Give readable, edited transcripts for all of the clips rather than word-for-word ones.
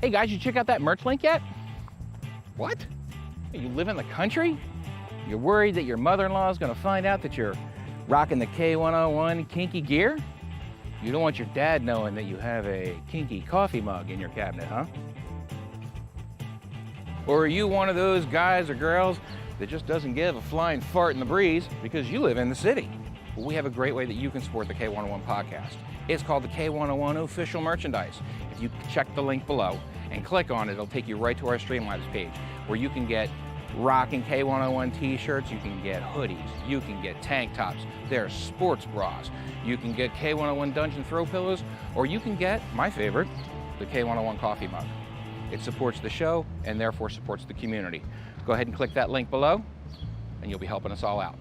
Hey guys, you check out that merch link yet? What? You live in the country? You're worried that your mother-in-law is gonna find out that you're rocking the K101 kinky gear? You don't want your dad knowing that you have a kinky coffee mug in your cabinet, huh? Or are you one of those guys or girls that just doesn't give a flying fart in the breeze because you live in the city? Well, we have a great way that you can support the K101 podcast. It's called the K101 official merchandise. If you check the link below and click on it, it'll take you right to our Streamlabs page where you can get rocking K101 t-shirts, you can get hoodies, you can get tank tops, there's sports bras, you can get K101 dungeon throw pillows, or you can get, my favorite, the K101 coffee mug. It supports the show and therefore supports the community. Go ahead and click that link below and you'll be helping us all out.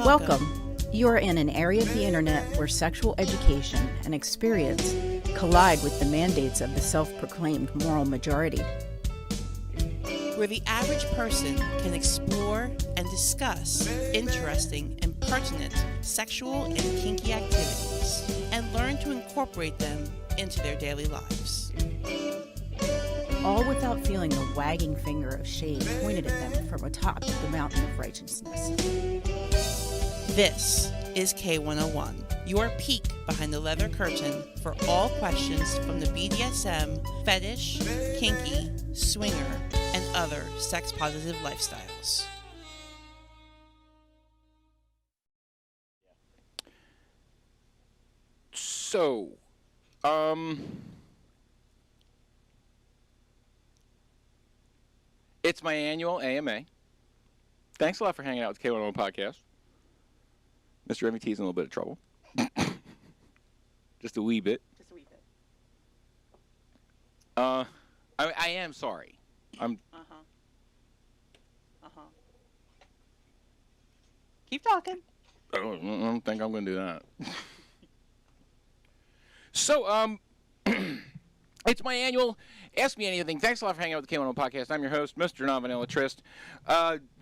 Welcome. You are in an area of the internet where sexual education and experience collide with the mandates of the self-proclaimed moral majority. Where the average person can explore and discuss interesting and pertinent sexual and kinky activities and learn to incorporate them into their daily lives. All without feeling the wagging finger of shade pointed at them from atop the mountain of righteousness. This is K101, your peek behind the leather curtain for all questions from the BDSM, fetish, kinky, swinger, and other sex-positive lifestyles. So, it's my annual AMA. Thanks a lot for hanging out with the K101 podcast. Mr. NVT is in a little bit of trouble. Just a wee bit. Just a wee bit. I am sorry. Keep talking. I don't think I'm going to do that. So, it's my annual Ask Me Anything. Thanks a lot for hanging out with the K101 podcast. I'm your host, Mr. Non-Vanilla Trist.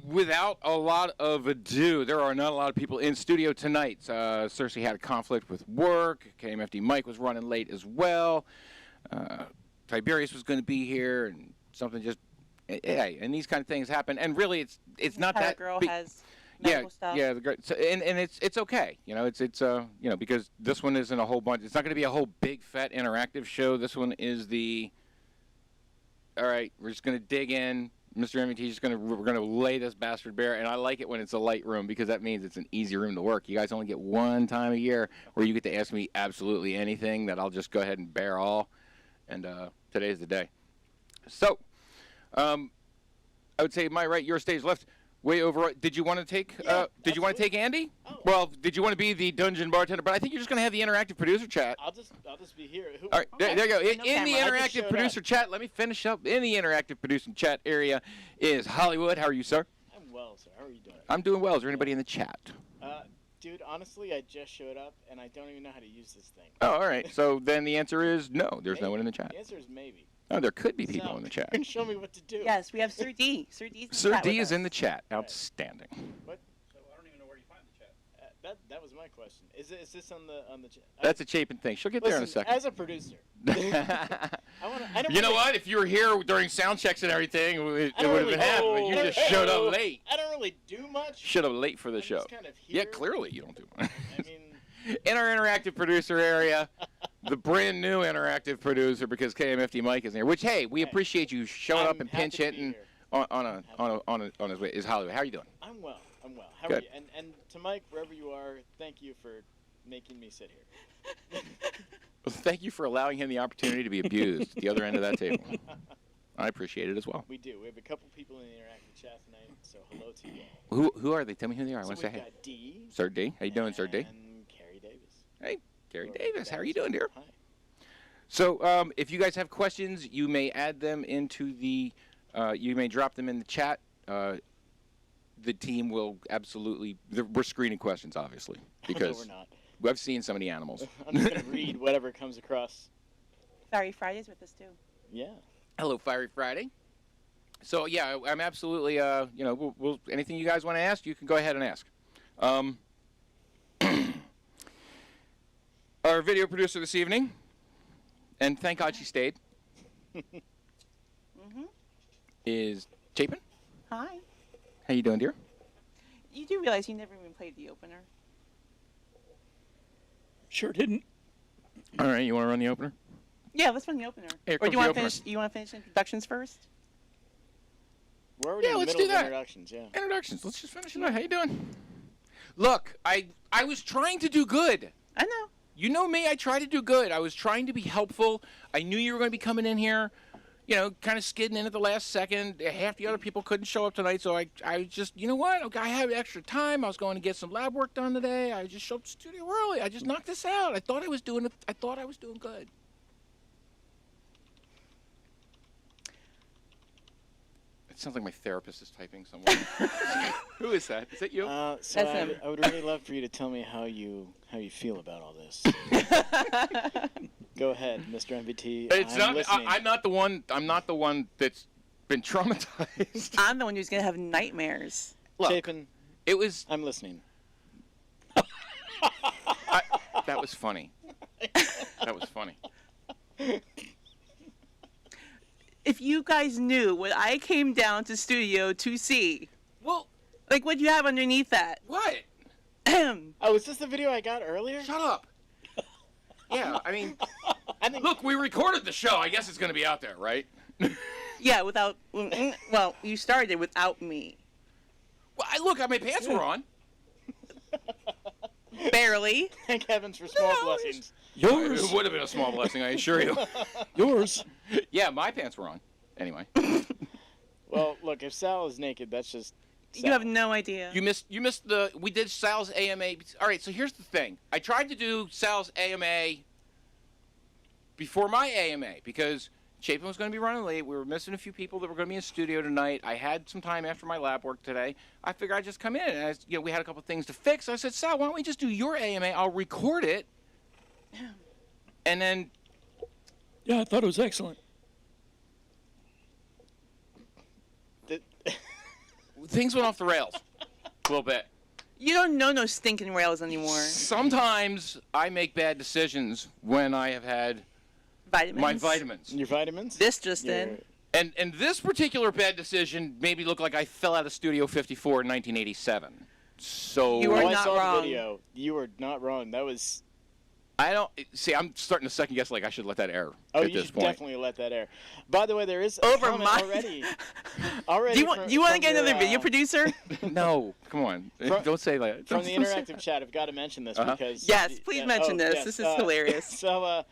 Without a lot of ado, there are not a lot of people in studio tonight. Cersei had a conflict with work. KMFD Mike was running late as well. Tiberius was going to be here, and something just... Hey, and these kind of things happen. And really, it's not that... girl big. has medical stuff. Yeah, so, and it's okay, it's because this one isn't a whole bunch. It's not going to be a whole big fat interactive show. This one is all right. We're just going to dig in. Mr. MVT we're going to lay this bastard bare, and I like it when it's a light room because that means it's an easy room to work. You guys only get one time a year where you get to ask me absolutely anything that I'll just go ahead and bear all, and today's the day. So, I would say my right, your stage left. Way over. Did you want to take? Did you want to take Andy? Oh. Well, did you want to be the dungeon bartender? But I think you're just going to have the interactive producer chat. I'll just be here. All right, there you go. In the camera. interactive producer chat, let me finish up. In the interactive producer chat area is Hollywood. How are you, sir? I'm well, sir. How are you doing? I'm doing well. Is there anybody in the chat? Dude, honestly, I just showed up and I don't even know how to use this thing. Oh, all right. So then the answer is no. There's no one in the chat. The answer is maybe. Oh, there could be people in the chat. Show me what to do. Yes, we have Sir D. Sir D's in the Sir chat D with is us. in the chat. Outstanding. What? So I don't even know where you find the chat. That was my question. Is this on the chat? That's a Chapin thing. She'll get there in a second. As a producer, I You know what? If you were here during sound checks and everything, it would have been happening. You just showed up late. I don't really do much. Showed up late for the I'm show. just kind of here. Yeah, clearly you don't do much. I mean, in our interactive producer area, the brand new interactive producer, because KMFD Mike is here. Which, hey, we appreciate you showing up and happy pinch to be hitting here. on his way. Is Hollywood? How are you doing? I'm well. How Good. are you? And to Mike, wherever you are, thank you for making me sit here. Well, thank you for allowing him the opportunity to be abused at the other end of that table. I appreciate it as well. We do. We have a couple people in the interactive chat tonight, so hello to you all. Who are they? Tell me who they are. I So want to say we've hey. got D. Sir D. How you doing, Sir D? And Carrie Davis. Hey, Gary Davis. How are you doing, dear? Hi. So, if you guys have questions, you may add them into the. You may drop them in the chat. The team will absolutely. We're screening questions, obviously, because No, we're not. I've seen so many animals. I'm just going to read whatever comes across. Fiery Friday's with us too. Yeah. Hello, Fiery Friday. So yeah, I'm absolutely. We'll anything you guys want to ask, you can go ahead and ask. Our video producer this evening, and thank God she stayed, is Chapin. Hi. How you doing, dear? You do realize you never even played the opener? Sure didn't. All right, you want to run the opener? Yeah, let's run the opener. Here Or comes do you want the to opener. finish? You want to finish introductions first? We're already Yeah, in the let's middle do of that. introductions, yeah. Introductions. Let's just finish it up. How you doing? Look, I was trying to do good. I know. You know me, I try to do good. I was trying to be helpful. I knew you were going to be coming in here, kind of skidding in at the last second. Half the other people couldn't show up tonight, so I was just, you know what? I have extra time. I was going to get some lab work done today. I just showed up to the studio early. I just knocked this out. I thought I was doing good. It sounds like my therapist is typing somewhere. Who is that? Is that you? So That's him. I would really love for you to tell me how you feel about all this. Go ahead, Mr. MVT. It's I'm not. listening. I'm not the one. I'm not the one that's been traumatized. I'm the one who's going to have nightmares. Look, Chapin, it was. I'm listening. That was funny. That was funny. If you guys knew what I came down to studio to see, Well, like what you have underneath that. what? Oh, is this the video I got earlier? Shut up. Yeah, I mean, I think look, we recorded the show. I guess it's going to be out there, right? Yeah, without, well, you started without me. Well, look, my pants were on. Barely. Thank heavens for small blessings. Yours. It would have been a small blessing, I assure you. Yours. Yeah, my pants were on. Anyway. Well, look, if Sal is naked, that's just Sal. You have no idea. You missed we did Sal's AMA. All right, so here's the thing. I tried to do Sal's AMA before my AMA because Chapin was going to be running late. We were missing a few people that were going to be in studio tonight. I had some time after my lab work today. I figured I'd just come in, and we had a couple things to fix. I said, Sal, why don't we just do your AMA? I'll record it, and then... Yeah, I thought it was excellent. Things went off the rails a little bit. You don't know no stinking rails anymore. Sometimes I make bad decisions when I have had Vitamins. my vitamins. Your vitamins? This just in. And this particular bad decision made me look like I fell out of Studio 54 in 1987. So You are I not saw wrong. the video. You were not wrong. That was... I don't see. I'm starting to second guess like I should let that air Oh, at you this should point. definitely let that air. By the way, there is a Over comment my- already. Do you want to get another video producer? No, come on. Don't say that. From the interactive chat, I've got to mention this because... Yes, please mention this. yes, This is hilarious. So,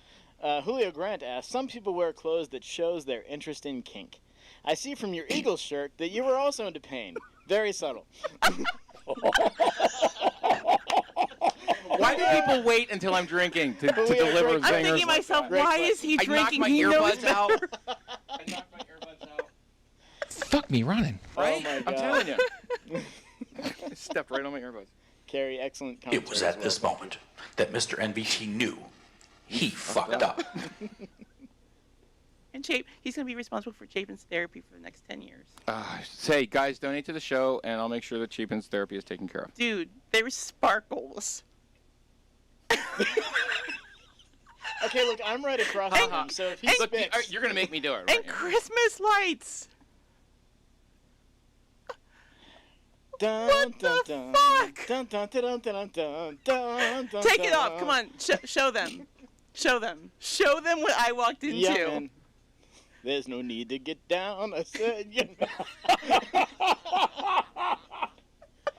Julio Grant asked, some people wear clothes that shows their interest in kink. I see from your Eagles shirt that you were also into pain. Very subtle. Why do people wait until I'm drinking to But we are deliver drinking. zingers? I'm thinking to myself, Great why question. is he I knocked drinking? my He knows earbuds out. better. I knocked my earbuds out. Fuck me running. Right? Oh my I'm God. telling you. I stepped right on my earbuds. Carrie, excellent commentary. It was at this moment that Mr. NVT knew he fucked up. And he's going to be responsible for Chapin's therapy for the next 10 years. Say, guys, donate to the show, and I'll make sure that Chapin's therapy is taken care of. Dude, they were sparkles. Okay, look, I'm right across from him, so if he Look, spits... you're going to make me do it, right? And Christmas lights. Dun, What the fuck? Dun, dun, dun, dun, dun, dun, dun, dun, Take it dun. off. Come on. Show them. Show them. Show them what I walked into. Yeah, man. There's no need to get down. I said, you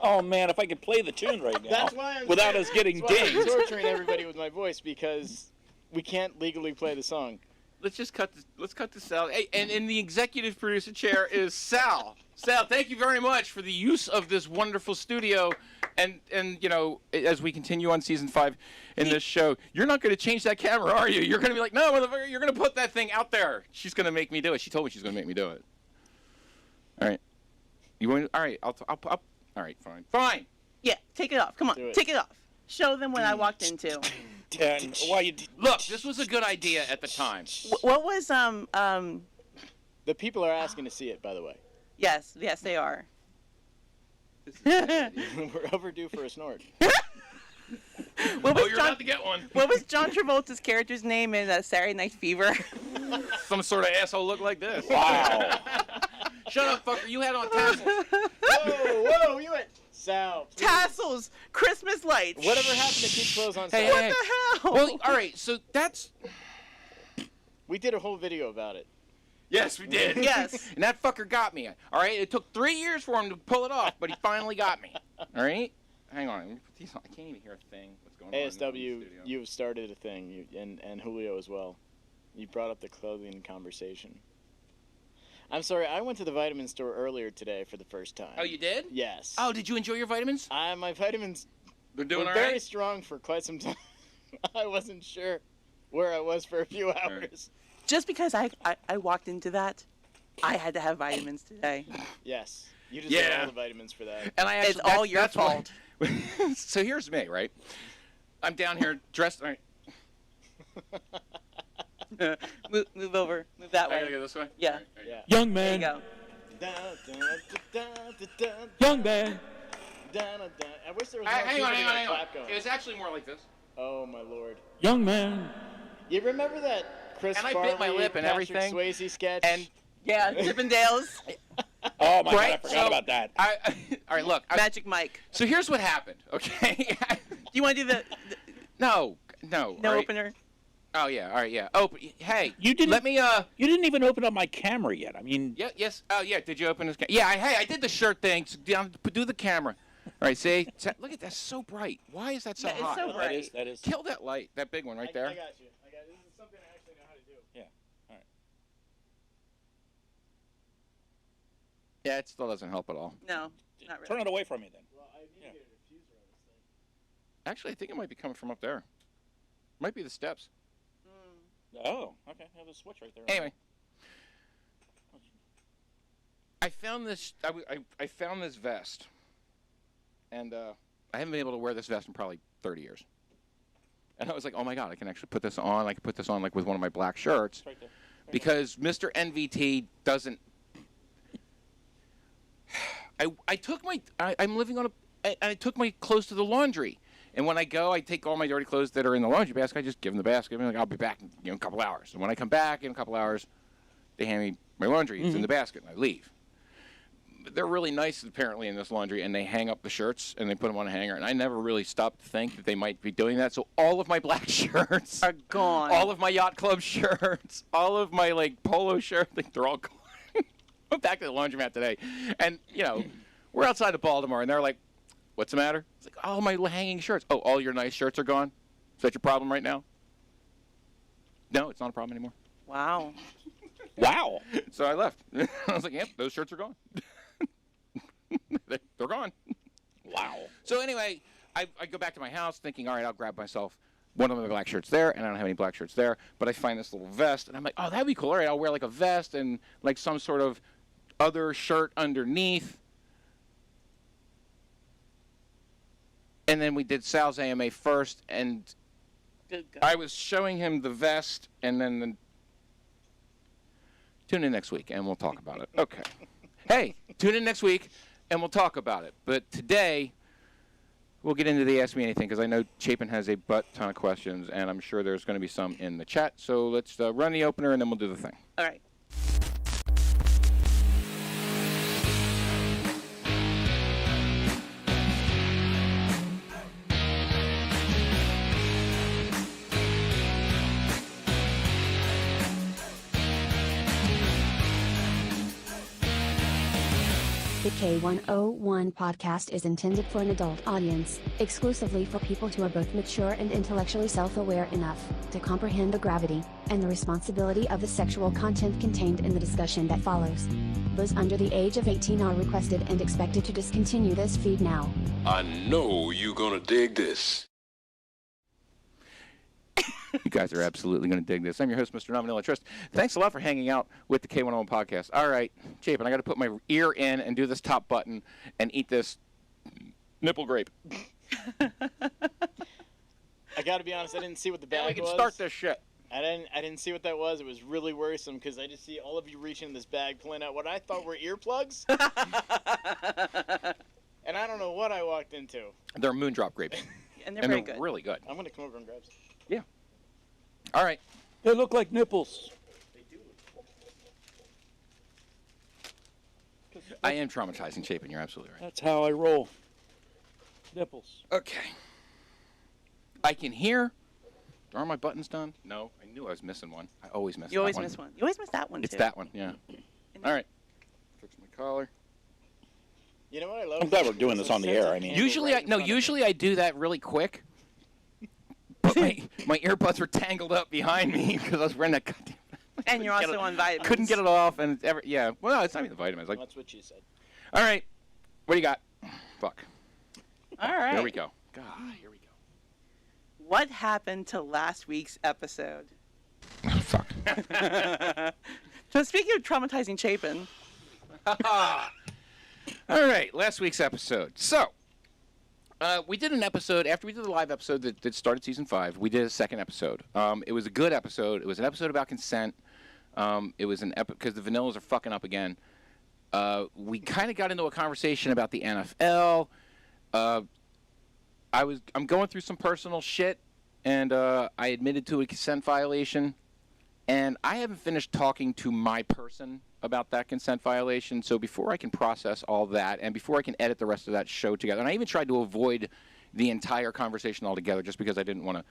Oh, man, if I could play the tune right now That's why I'm without us getting That's why I'm dinged. torturing everybody with my voice because we can't legally play the song. Let's just cut this. Let's cut this out. Hey, and in the executive producer chair is Sal. Sal, thank you very much for the use of this wonderful studio. And you know, as we continue on season 5 in this show, you're not going to change that camera, are you? You're going to be like, no, motherfucker, you're going to put that thing out there. She's going to make me do it. She told me she's going to make me do it. All right. You want? All right. I'll all right. Fine. Fine. Yeah, take it off. Come on. Do it. Take it off. Show them what I walked into. And why you... Look, this was a good idea at the time. What was The people are asking to see it, by the way. yes, they are. We're overdue for a snort. What was Oh, you're John about to get one. What was John Travolta's character's name in Saturday Night Fever? Some sort of asshole look like this. Wow. Shut up, fucker. You had on tassels. Whoa, you went... Sal, please. Tassels, Christmas lights. Whatever happened to keep clothes on Hey, Sal? hey, hey. the hell? Well, all right. So that's. We did a whole video about it. Yes, we did. Yes. And that fucker got me. All right. It took 3 years for him to pull it off, but he finally got me. All right. Hang on. Let me put these on. I can't even hear a thing. What's going on? in the ASW, studio? you've started a thing, and Julio as well. You brought up the clothing conversation. I'm sorry, I went to the vitamin store earlier today for the first time. Oh, you did? Yes. Oh, did you enjoy your vitamins? My vitamins They're were doing all very right. strong for quite some time. I wasn't sure where I was for a few hours. Just because I walked into that, I had to have vitamins today. Yes. You deserve Yeah. all the vitamins for that. And I actually, It's all your that's why- fault. So here's me, right? I'm down here dressed. All right. Move over. Move that I gotta way. go this way. Yeah. All right, all right. Yeah. Young There you man. go. Young man. I wish there was more Hang on, people hang to on, get hang a on. clap going. It was actually more like this. Oh my lord. Young man. You remember that Chris And I Farley, bit my lip and Patrick everything. Swayze sketch? And Yeah, Chippendales, Oh, my God, I Right, forgot so- about that. all right, look. Magic Mike. So here's what happened, okay? Do you want to do the no. no all right. opener? Oh yeah, all right, yeah. Open. Hey, You didn't- let me. You didn't even open up my camera yet. I mean, Yeah. Yes. Oh yeah. Did you open this? Yeah. Hey, I did the shirt thing. So do the camera. right, see? Look at that, so bright. Why is that so Yeah, it's hot? so bright. That is. Kill that light, that big one right there. I got you. This is something I actually know how to do. Yeah. All right. Yeah, it still doesn't help at all. No, not really. Turn it away from me then. Well, I need to get a diffuser on this thing. Actually, I think it might be coming from up there. Might be the steps. Oh, okay. Have a switch right there. Anyway, I found this. I found this vest, and I haven't been able to wear this vest in probably 30 years. And I was like, oh my god, I can actually put this on. I can put this on like with one of my black shirts, It's right there. because Mr. NVT doesn't. I took my. I'm living on a. I took my clothes to the laundry. And when I go, I take all my dirty clothes that are in the laundry basket. I just give them the basket. I'm like, I'll be back in a couple hours. And when I come back in a couple hours, they hand me my laundry. It's in the basket, and I leave. But they're really nice, apparently, in this laundry, and they hang up the shirts, and they put them on a hanger. And I never really stopped to think that they might be doing that. So all of my black shirts Are gone. all of my yacht club shirts, all of my polo shirts, they're all gone. I'm back to the laundromat today, and we're outside of Baltimore, and they're like, "What's the matter?" It's like, "Oh, my hanging shirts. Oh, all your nice shirts are gone. Is that your problem right now?" No, it's not a problem anymore. Wow. Wow. So I left. I was like, "Yep, those shirts are gone. They're gone." Wow. So anyway, I go back to my house thinking, all right, I'll grab myself one of my black shirts there, and I don't have any black shirts there, but I find this little vest, and I'm like, oh, that'd be cool. All right, I'll wear like a vest and like some sort of other shirt underneath. And then we did Sal's AMA first, and Good God. I was showing him the vest, and then tune in next week, and we'll talk about it. Okay. Hey, tune in next week, and we'll talk about it. But today, we'll get into the Ask Me Anything, because I know Chapin has a ton of questions, and I'm sure there's going to be some in the chat. So let's run the opener, and then we'll do the thing. All right. The K101 podcast is intended for an adult audience, exclusively for people who are both mature and intellectually self-aware enough to comprehend the gravity and the responsibility of the sexual content contained in the discussion that follows. Those under the age of 18 are requested and expected to discontinue this feed now. I know you gonna dig this. You guys are absolutely going to dig this. I'm your host, Mr. Nominella Trust. Thanks a lot for hanging out with the K101 podcast. All right, Chapin, I got to put my ear in and do this top button and eat this nipple grape. I got to be honest, I didn't see what the bag We can was. start this shit. I didn't see what that was. It was really worrisome because I just see all of you reaching in this bag, pulling out what I thought were earplugs. And I don't know what I walked into. They're moondrop grapes. And they're And very they're good. really good. I'm going to come over and grab some. Yeah. All right. They look like nipples. I am traumatizing Chapin. You're absolutely right. That's how I roll. Nipples. Okay. I can hear. Are my buttons done? No. I knew I was missing one. I always miss that one. You always miss one. You always miss that one, too. It's that one, yeah. All right. Fix my collar. You know what I love? I'm glad we're doing this on the air. I mean, Usually I do that really quick. But my earbuds were tangled up behind me because I was wearing that goddamn. And you're also on vitamins. Couldn't get it off, and yeah. Well, it's not even the vitamins. Like, That's what she said. all right, what do you got? Fuck. All right. Here we go. God, here we go. What happened to last week's episode? Oh, fuck. So speaking of traumatizing Chapin, All right, last week's episode. So, we did an episode, after we did the live episode that started season 5, we did a second episode. It was a good episode. It was an episode about consent. It was an episode, because the vanillas are fucking up again. We kind of got into a conversation about the NFL. I'm going through some personal shit, and I admitted to a consent violation. And I haven't finished talking to my person about that consent violation, so before I can process all that, and before I can edit the rest of that show together, and I even tried to avoid the entire conversation altogether just because I didn't want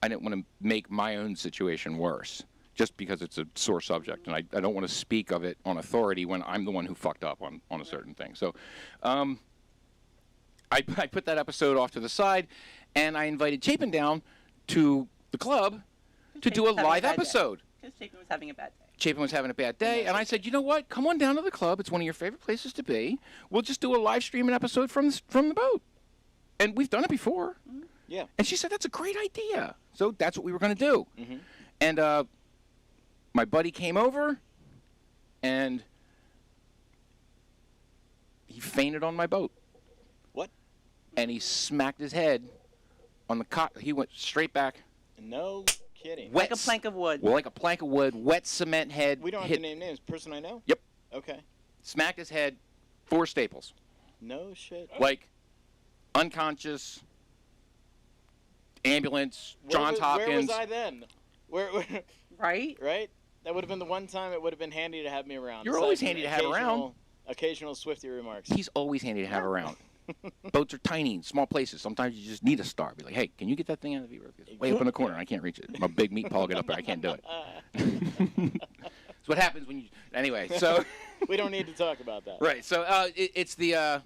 to make my own situation worse, just because it's a sore subject, and I don't want to speak of it on authority when I'm the one who fucked up on a certain thing. So I I put that episode off to the side, and I invited Chapin down to the club to do a live episode. Because Chapin was having a bad day. Chapin was having a bad day, and I said, you know what? Come on down to the club. It's one of your favorite places to be. We'll just do a live streaming episode from the boat. And we've done it before. Mm-hmm. Yeah. And she said, that's a great idea. So that's what we were going to do. Mm-hmm. And my buddy came over, and he fainted on my boat. What? And he smacked his head on the cot. He went straight back. No kidding. Like a plank of wood. Well, like a plank of wood, wet cement head. We don't have to name names. Person I know? Yep. Okay. Smacked his head, 4 staples. No shit. Like, unconscious, ambulance, Johns Hopkins. Where was I then? Where Right? Right? That would have been the one time it would have been handy to have me around. You're always handy to have around. Occasional Swifty remarks. He's always handy to have around. Boats are tiny, small places. Sometimes you just need a star. Be like, hey, can you get that thing out of the viewer? It's way up in the corner. I can't reach it. My big meat paw will get up there. I can't do it. That's what happens when you... Anyway, so... We don't need to talk about that. Right. So it's the...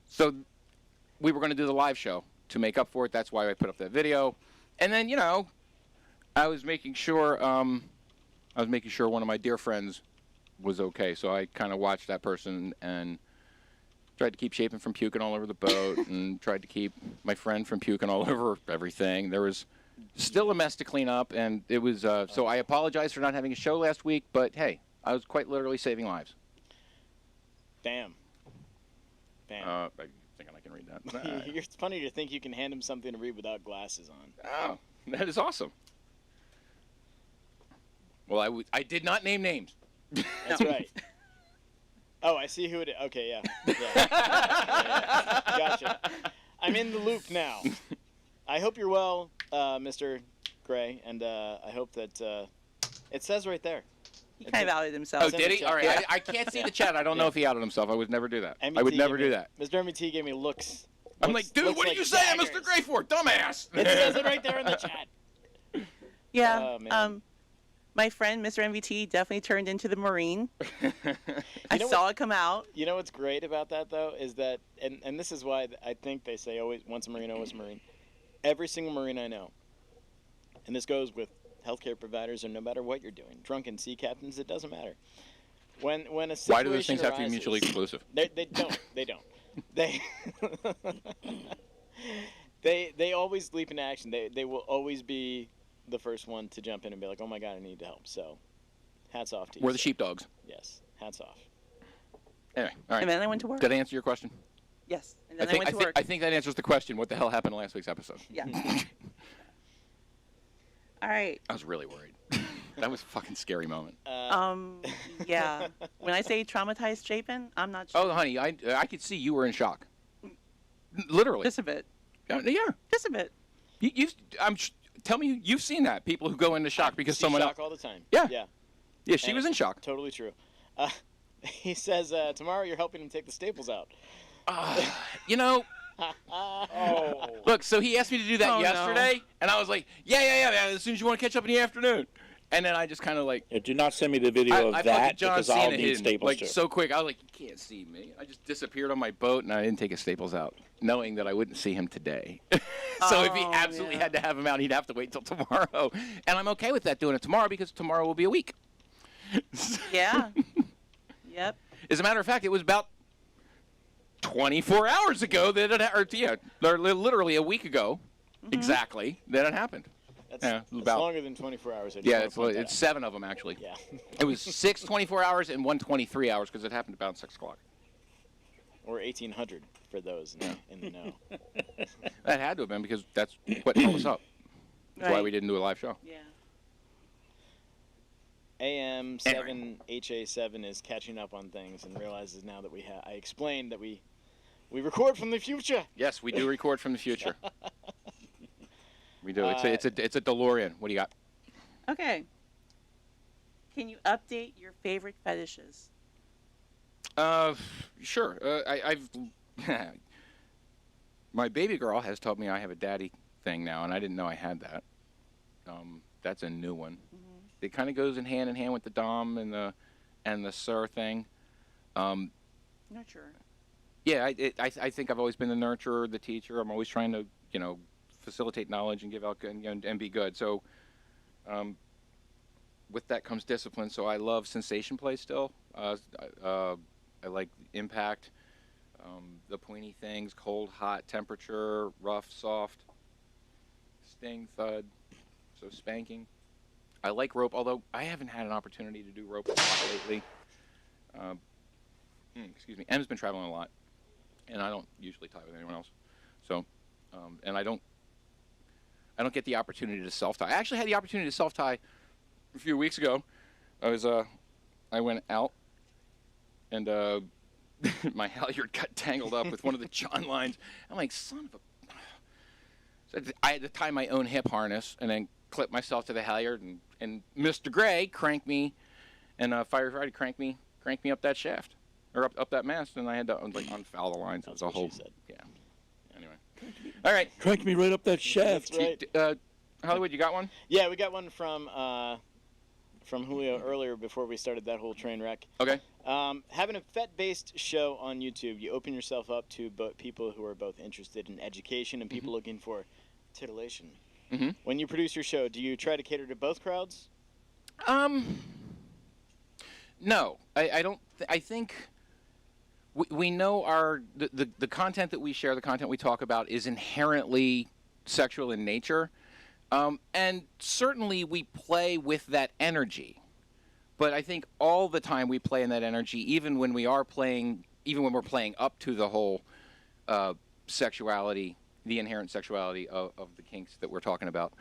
So we were going to do the live show to make up for it. That's why I put up that video. And then, you know, I was making sure one of my dear friends was okay. So I kind of watched that person and tried to keep Chapin from puking all over the boat and tried to keep my friend from puking all over everything. There was still a mess to clean up, and it was so I apologize for not having a show last week, but hey, I was quite literally saving lives. Damn. I'm thinking I can read that. It's funny to think you can hand him something to read without glasses on. Oh, that is awesome. Well, I did not name names. That's right. Oh, I see who it is. Okay, yeah. Yeah. Gotcha. I'm in the loop now. I hope you're well, Mr. Gray, and I hope that it says right there. He kind of outed himself. Oh, did he? All right. Yeah. I can't see the chat. I don't know if he outed himself. I would never do that. NVT I would never do that. Mr. NVT gave me looks. I'm like, dude, what are you saying, Mr. Gray for? Dumbass. It says it right there in the chat. Yeah. Oh, man. My friend, Mr. NVT, definitely turned into the Marine. I saw it come out. You know what's great about that, though, is that, and this is why I think they say always once a Marine, always a Marine. Every single Marine I know, and this goes with healthcare providers or no matter what you're doing, drunken sea captains, it doesn't matter. When a situation Why do those things have to be arises- mutually exclusive? They don't. They don't. They always leap into action. They will always be the first one to jump in and be like, oh my God, I need help. So, hats off to you. We're the sir. sheepdogs. Yes, hats off. Anyway, all right. And then I went to work. Did I answer your question? Yes. And then I went to work. I think that answers the question. What the hell happened in last week's episode? Yeah. All right. I was really worried. That was a fucking scary moment. Yeah. When I say traumatized Chapin, I'm not sure. Oh, honey, I could see you were in shock. Literally. Just a bit. Yeah. Just a bit. Tell me you've seen that. People who go into shock because See someone shock else. all the time. Yeah. Yeah. Yeah, she And was in shock. Totally true. He says tomorrow you're helping him take the staples out. You know, Oh. look, so he asked me to do that Oh, yesterday, and I was like, yeah, as soon as you want to catch up in the afternoon. And then I just kind of like, Yeah, do not send me the video I of fucking that John because I'll Cena need hit him, staples like too. so quick. I was like, you can't see me. I just disappeared on my boat, and I didn't take his staples out, knowing that I wouldn't see him today. So if he Oh, absolutely yeah. had to have him out, he'd have to wait till tomorrow. And I'm okay with that doing it tomorrow because tomorrow will be a week. Yeah. Yep. As a matter of fact, it was about 24 hours ago that literally a week ago, exactly, that it happened. That's about longer than 24 hours. I just Yeah, wanna point that it's out. 7 of them actually. Yeah. It was 6 24 hours and 1 23 hours because it happened about 6 o'clock. Or 1800 for those in the know. That had to have been because that's what held us up. That's why Right. we didn't do a live show. Yeah. AM7 HA7 is catching up on things and realizes now that I explained that we record from the future. Yes, we do record from the future. We do. It's a DeLorean. What do you got? Okay. Can you update your favorite fetishes? Sure. I've my baby girl has told me I have a daddy thing now, and I didn't know I had that. That's a new one. It kind of goes in hand with the dom and the sir thing. Not sure. Yeah, I think I've always been the nurturer, the teacher. I'm always trying to, facilitate knowledge and give out and be good. So, with that comes discipline. So I love sensation play still. I like impact, the pointy things, cold, hot, temperature, rough, soft, sting, thud. So spanking. I like rope, although I haven't had an opportunity to do rope a lot lately. Excuse me. Em's been traveling a lot, and I don't usually tie with anyone else. So, and I don't get the opportunity to self-tie. I actually had the opportunity to self-tie a few weeks ago. I went out, and my halyard got tangled up with one of the John lines. I'm like, son of a... So I had to tie my own hip harness and then clip myself to the halyard, and Mr. Gray cranked me, and Fire Friday cranked me up that shaft, or up that mast, and I had to unfoul the lines. It was a whole... Yeah. Anyway. All right. Crank me right up that shaft. That's right. Hollywood, you got one? Yeah, we got one from Julio earlier before we started that whole train wreck. Okay. Having a FET-based show on YouTube, you open yourself up to people who are both interested in education and people looking for titillation. Mm-hmm. When you produce your show, do you try to cater to both crowds? No, I don't. I think we know the content that we share, the content we talk about, is inherently sexual in nature, and certainly we play with that energy. But I think all the time we play in that energy, even when we're playing up to the whole sexuality, the inherent sexuality of the kinks that we're talking about.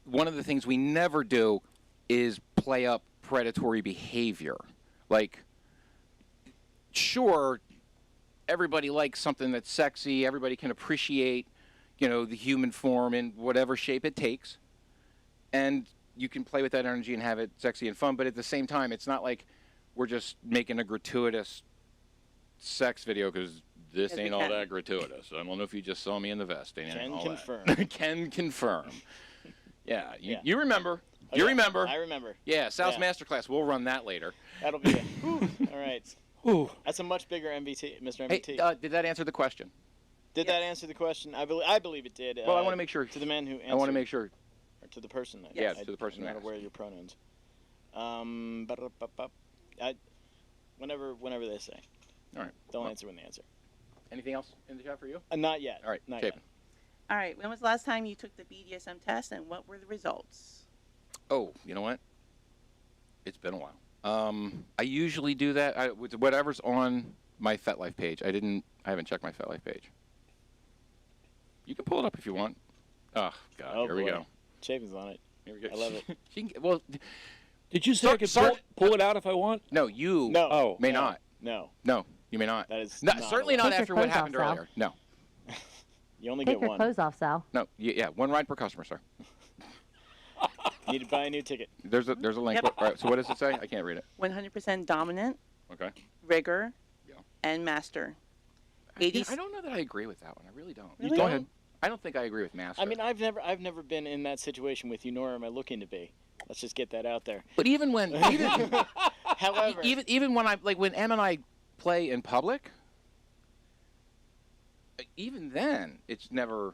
One of the things we never do is play up predatory behavior. Like, sure, everybody likes something that's sexy. Everybody can appreciate, the human form in whatever shape it takes. And you can play with that energy and have it sexy and fun. But at the same time, it's not like we're just making a gratuitous sex video because this ain't all that gratuitous. I don't know if you just saw me in the vest. Can confirm. Can confirm. Yeah, Yeah. You remember. Oh, You yeah, remember. I remember. Yeah, Sal's Yeah. Masterclass. We'll run that later. That'll be it. All right. Ooh. That's a much bigger MVT, Mr. Hey, MVT. did that answer the question? Did that answer the question? I believe it did. Well, I want to make sure. To the man who answered. I want to make sure. Or to the person. That Yes, to the person I'm who not asked. aware of your pronouns. Whenever they say. All right. Don't answer when they answer. Anything else in the chat for you? Not yet. All right, Not Chapin. yet. All right. When was the last time you took the BDSM test, and what were the results? Oh, you know what? It's been a while. I usually do that with whatever's on my FetLife page. I haven't checked my FetLife page. You can pull it up if you want. Oh God, Oh, here we boy. go. Chapin's on it. Here we go. I love it. Well, Did you say I could pull it out if I want? no, you No. may no, not. No. No, you may not. That is No, not certainly allowed. not Take your after what clothes happened off, Sal. earlier. No, You only Take get your one. clothes off, Sal. no. Yeah, one ride per customer, sir. You need to buy a new ticket. There's a link. Yep. All right, so what does it say? I can't read it. 100% dominant, Okay. rigor, Yeah. and master. I don't know that I agree with that one. I really don't. Really? Go ahead. I don't think I agree with master. I mean, I've never been in that situation with you, nor am I looking to be. Let's just get that out there. but even when However, even when when Em and I play in public, even then it's never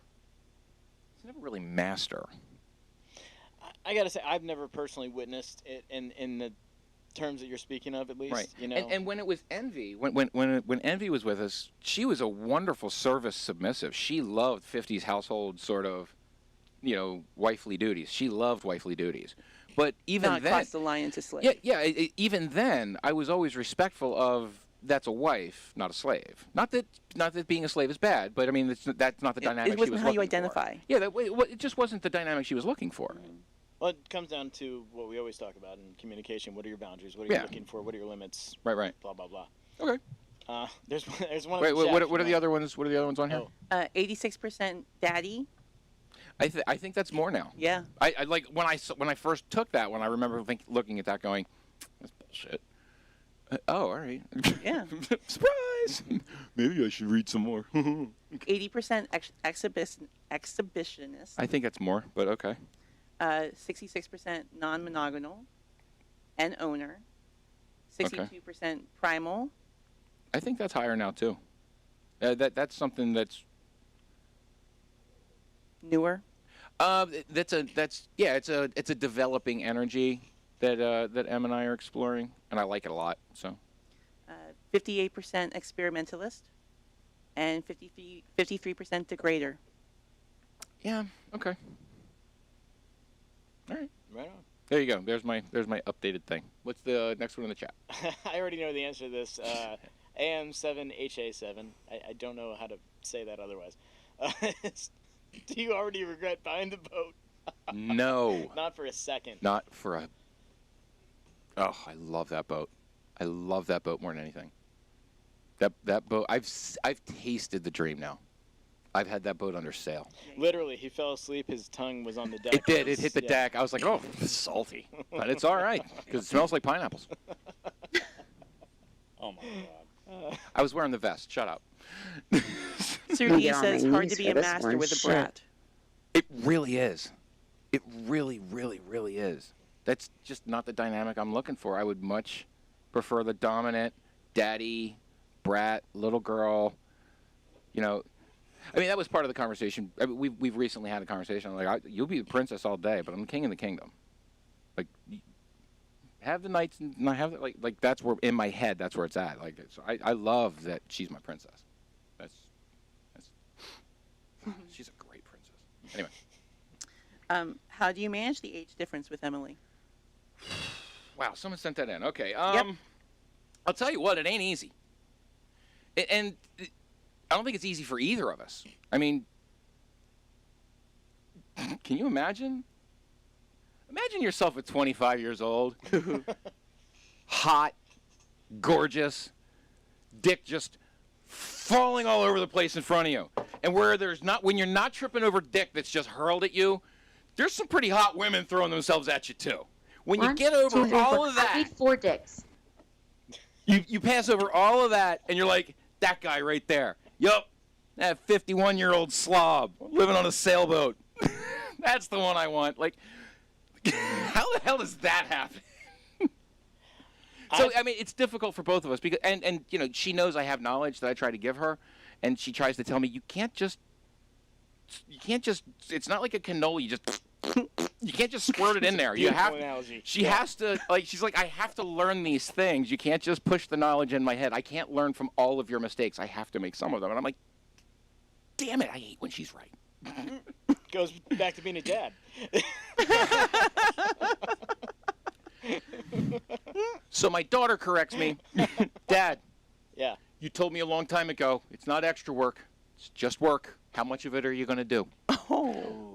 really master. I gotta say, I've never personally witnessed it in the terms that you're speaking of, at least. Right. You know. And when it was Envy, when Envy was with us, she was a wonderful service submissive. She loved 50s household sort of, wifely duties. She loved wifely duties. But even Not then, cross the line into slave. even then, I was always respectful of that's a wife, not a slave. Not that being a slave is bad, but I mean that's not the dynamic It she wasn't was how you looking for. identify. Yeah, it just wasn't the dynamic she was looking for. Well, it comes down to what we always talk about in communication. What are your boundaries? What are you Yeah. looking for? What are your limits? Right. Blah blah blah. Okay. There's one. Wait, of the what chats are the from, other ones? What are the other ones on here? Oh. 86% daddy. I think that's more now. Yeah. I like when I first took that one. I remember looking at that, going, "That's bullshit." Oh, all right. Yeah. Surprise! Maybe I should read some more. 80% exhibitionist. I think that's more, but okay. 66% non-monogonal and owner. 62% primal. I think that's higher now too. That's something that's Newer. it's a developing energy that Em and I are exploring, and I like it a lot. So 58% experimentalist and 53% degrader. yeah, okay, all right. Right on. There you go. There's my updated thing. What's the next one in the chat? I already know the answer to this. AM7HA7. I don't know how to say that otherwise. Do you already regret buying the boat? No. Not for a second. Not for a... Oh, I love that boat. I love that boat more than anything. That boat, I've tasted the dream now. I've had that boat under sail. Literally, he fell asleep. His tongue was on the deck. It did. It hit the deck. I was like, oh, it's salty. But it's all right, because it smells like pineapples. Oh, my God. I was wearing the vest. Shut up. Sir D says hard to be a master with a brat. It really is. It really, really, really is. That's just not the dynamic I'm looking for. I would much prefer the dominant daddy, brat, little girl. You know, I mean, that was part of the conversation. I mean, we've recently had a conversation. I'm like, you'll be the princess all day, but I'm the king of the kingdom. Like, have the nights and not have the, like that's where in my head that's where it's at. Like, so I love that she's my princess. That's she's a great princess. Anyway. How do you manage the age difference with Emily? Wow, someone sent that in. Okay. Yep. I'll tell you what, it ain't easy. And I don't think it's easy for either of us. I mean, can you imagine? Imagine yourself at 25 years old, hot, gorgeous, dick just falling all over the place in front of you. And where there's not, when you're not tripping over dick that's just hurled at you, there's some pretty hot women throwing themselves at you too. When you get over all of that, I need 4 dicks. You pass over all of that, and you're like, that guy right there. Yup, that 51-year-old slob living on a sailboat. That's the one I want. Like, how the hell does that happen? So, I mean, it's difficult for both of us because, and you know, she knows I have knowledge that I try to give her, and she tries to tell me you can't just. It's not like a cannoli. You can't just squirt it in there. You have. She has to like. She's like, I have to learn these things. You can't just push the knowledge in my head. I can't learn from all of your mistakes. I have to make some of them. And I'm like, damn it! I hate when she's right. Goes back to being a dad. So my daughter corrects me. Dad. Yeah. You told me a long time ago, it's not extra work. It's just work. How much of it are you going to do? Oh.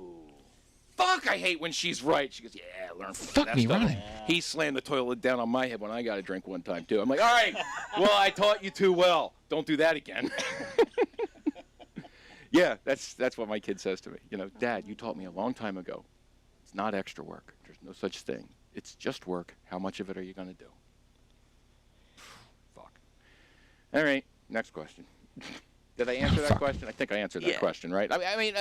Fuck, I hate when she's right. She goes, yeah, learn from that stuff. Running. He slammed the toilet down on my head when I got a drink one time, too. I'm like, all right, well, I taught you too well. Don't do that again. Yeah, that's what my kid says to me. You know, Dad, you taught me a long time ago. It's not extra work. There's no such thing. It's just work. How much of it are you going to do? Fuck. All right, next question. Did I answer that question? I think I answered that question, right? I mean,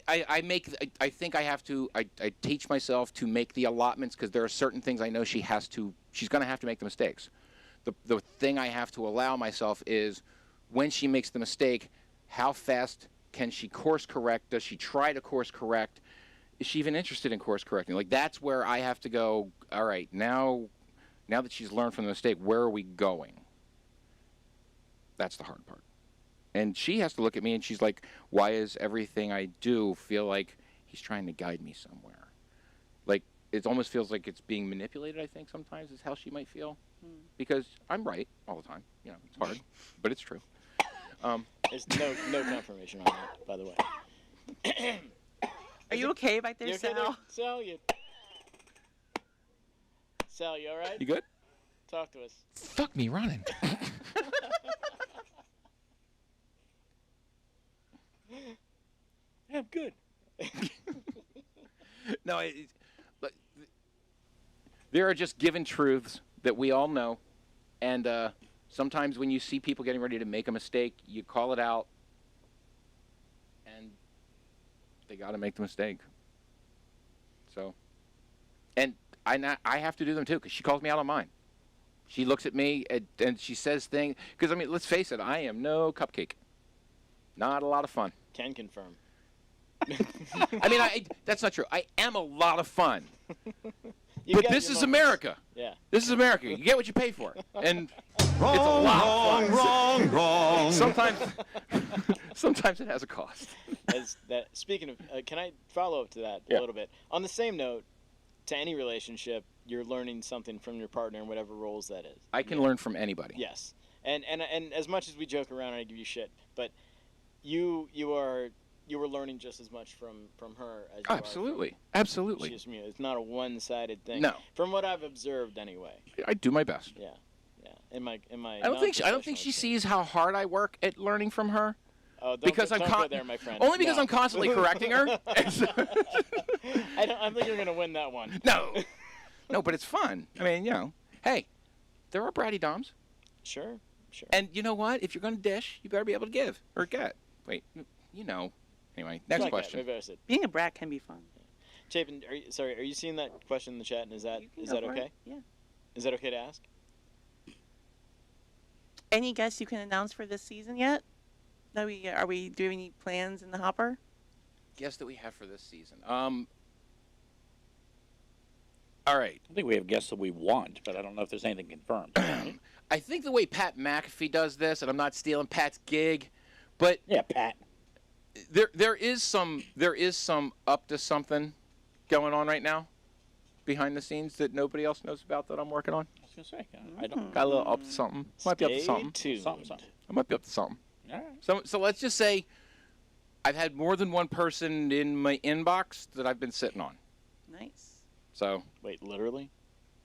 I think I have to, I teach myself to make the allotments because there are certain things I know she's going to have to make the mistakes. The thing I have to allow myself is when she makes the mistake, how fast can she course correct? Does she try to course correct? Is she even interested in course correcting? Like, that's where I have to go, all right, now that she's learned from the mistake, where are we going? That's the hard part. And she has to look at me and she's like, why is everything I do feel like he's trying to guide me somewhere? Like, it almost feels like it's being manipulated, I think, sometimes is how she might feel. Because I'm right all the time. You know, it's hard, but it's true. There's no confirmation on that, by the way. Are you okay back there, Sal? Okay there? Sal, you all right? You good? Talk to us. Fuck me running. Yeah, I'm good. No, there are just given truths that we all know, and sometimes when you see people getting ready to make a mistake, you call it out, and they got to make the mistake. So, and I have to do them too, because she calls me out on mine. She looks at me and she says things, because, I mean, let's face it, I am no cupcake. Not a lot of fun. Can confirm. I mean, that's not true. I am a lot of fun. But this is moments. America. Yeah. This is America. You get what you pay for. And it's a lot of fun. Wrong. Sometimes it has a cost. Speaking of, can I follow up to that a little bit? On the same note, to any relationship, you're learning something from your partner in whatever roles that is. I can learn from anybody. Yes. And as much as we joke around and I give you shit, but you were learning just as much from her as you Absolutely. are Absolutely. from, she's from you. It's not a one-sided thing. No. From what I've observed, anyway. I do my best. Yeah. In my. I don't think she sees how hard I work at learning from her. Oh, don't because go, I'm don't go there, my friend. Only because No. I'm constantly correcting her. I think you're gonna win that one. No, but it's fun. I mean, hey, there are bratty doms. Sure. And you know what? If you're gonna dish, you better be able to give or get. Wait, Anyway, next question. Maybe I said. Being a brat can be fun. Chapin, are you seeing that question in the chat? And is that okay? It. Yeah. Is that okay to ask? Any guests you can announce for this season yet? Do we do any plans in the hopper? Guess that we have for this season. All right. I think we have guests that we want, but I don't know if there's anything confirmed. I think the way Pat McAfee does this, and I'm not stealing Pat's gig, but yeah, Pat. There is some up to something going on right now, behind the scenes that nobody else knows about that I'm working on. I was gonna say I don't Got a little up to something. Might be up to something. Something. I might be up to something. All right. So let's just say I've had more than one person in my inbox that I've been sitting on. Nice. So wait, literally?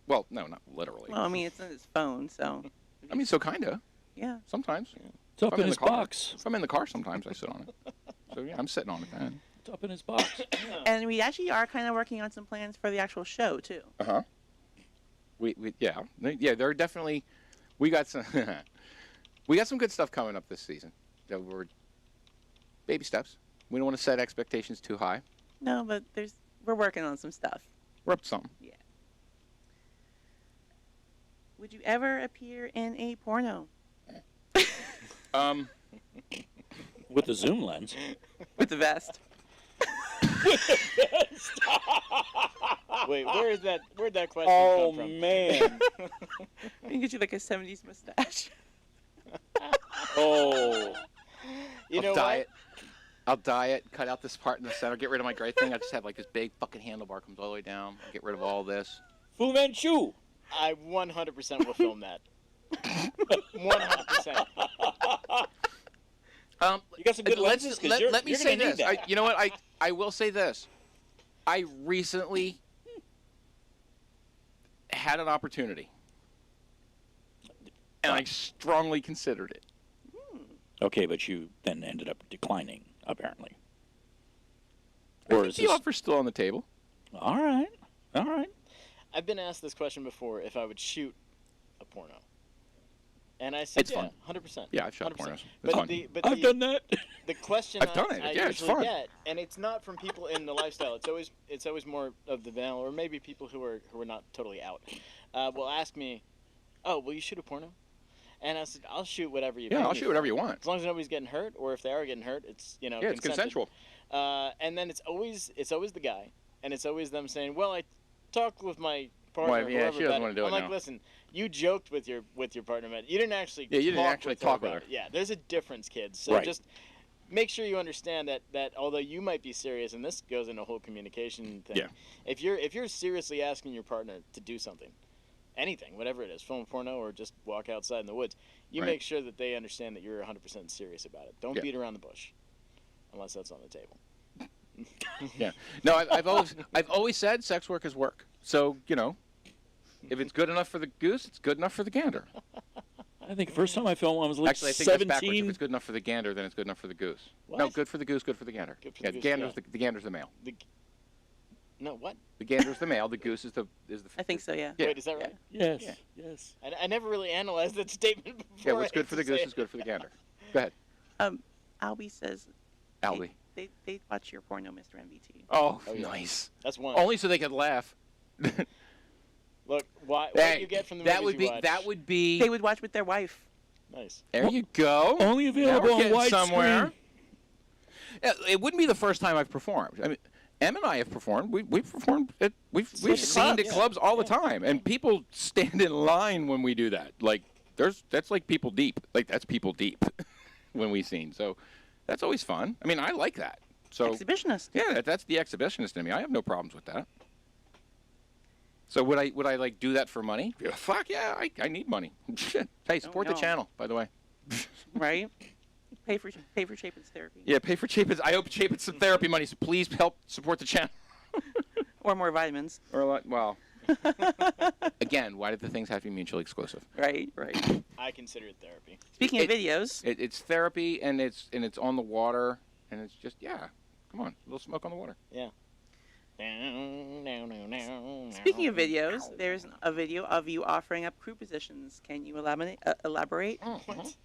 Well, no, not literally. Well, I mean, it's on his phone, so. I mean, so kinda. Yeah. Sometimes. Yeah. It's up in his car. box. If I'm in the car, sometimes I sit on it. So yeah, I'm sitting on it then. It's up in his box. And we actually are kind of working on some plans for the actual show too. There are definitely. We got some good stuff coming up this season. That we're baby steps. We don't want to set expectations too high. No, but we're working on some stuff. We're up to something. Yeah. Would you ever appear in a porno? With the zoom lens. With the vest. Wait, where'd that question Oh, come from? man. I can get you like a 70s mustache. Oh. You know what? I'll dye it, cut out this part in the center, get rid of my gray thing. I just have like this big fucking handlebar comes all the way down. I'll get rid of all this. Fu Manchu. I 100% will film that. 100%. You got some good lenses. Let me say this. You know what? I will say this. I recently had an opportunity, and I strongly considered it. Okay, but you then ended up declining, apparently. Or is the offer still on the table? All right. I've been asked this question before, if I would shoot a porno. And I said, It's fun. 100%. Yeah, I've shot 100%. pornos. But fun. I've done that. The question I've done it. I Yeah, it's usually fun. get, and it's not from people in the lifestyle. It's always more of the vanilla, or maybe people who are not totally out. Will ask me, "Oh, will you shoot a porno?" And I said, "I'll shoot whatever you." Yeah, I'll shoot whatever you want. As long as nobody's getting hurt, or if they are getting hurt, it's Yeah, it's consensual. And then it's always the guy, and it's always them saying, "Well, I talked with my partner." Well, yeah, she doesn't want to do I'm it like, now. listen, you joked with your partner, man. You didn't actually. Yeah, you didn't talk actually with talk her with about her. it. Yeah, there's a difference, kids. So Right. just make sure you understand that although you might be serious, and this goes into a whole communication thing. Yeah. If you're seriously asking your partner to do something, anything, whatever it is, film porno or just walk outside in the woods, you Right. make sure that they understand that you're 100% serious about it. Don't Yeah. beat around the bush, unless that's on the table. Yeah. No, I've always said sex work is work. So if it's good enough for the goose, it's good enough for the gander. I think the first time I filmed one, I was like Actually, I think that's backwards. If 17. it's good enough for the gander, then it's good enough for the goose. What? No, good for the goose, good for the gander. Good for Yeah, the goose, gander's yeah. the gander's the male. No, what? The gander's the male. The goose is the. I think so, yeah. Wait, is that right? Yes. Yeah. Yes. I never really analyzed that statement before. Yeah, what's I good hate for to the goose say is it. good for the gander. Go ahead, Albie says Albie. they watch your porno, Mr. NVT. Oh, Oh, yeah. nice. That's one. Only so they could laugh. Look, what Hey, do you get from the that movies would you be watch? that would be. They would watch with their wife. Nice. There you go. Only Now available we're on getting widescreen. somewhere. It wouldn't be the first time I've performed. I mean, Em and I have performed. We've performed at we've seen at clubs all the time, and people stand in line when we do that. Like that's like people deep. Like that's people deep when we sing. So that's always fun. I mean, I like that. So Exhibitionist. Yeah, that's the exhibitionist in me. I have no problems with that. So would I like do that for money? Yeah, fuck yeah, I need money. Hey, support the channel, by the way. Right? Pay for Chapin's therapy. Yeah, pay for Chapin's. I hope Chapin's some therapy money, so please help support the channel. Or more vitamins. Or like, well, again, why did the things have to be mutually exclusive? Right. I consider it therapy. Speaking of videos. It's therapy, and it's on the water, and it's just, yeah, come on, a little smoke on the water. Yeah. Speaking of videos, there's a video of you offering up crew positions. Can you elaborate? What?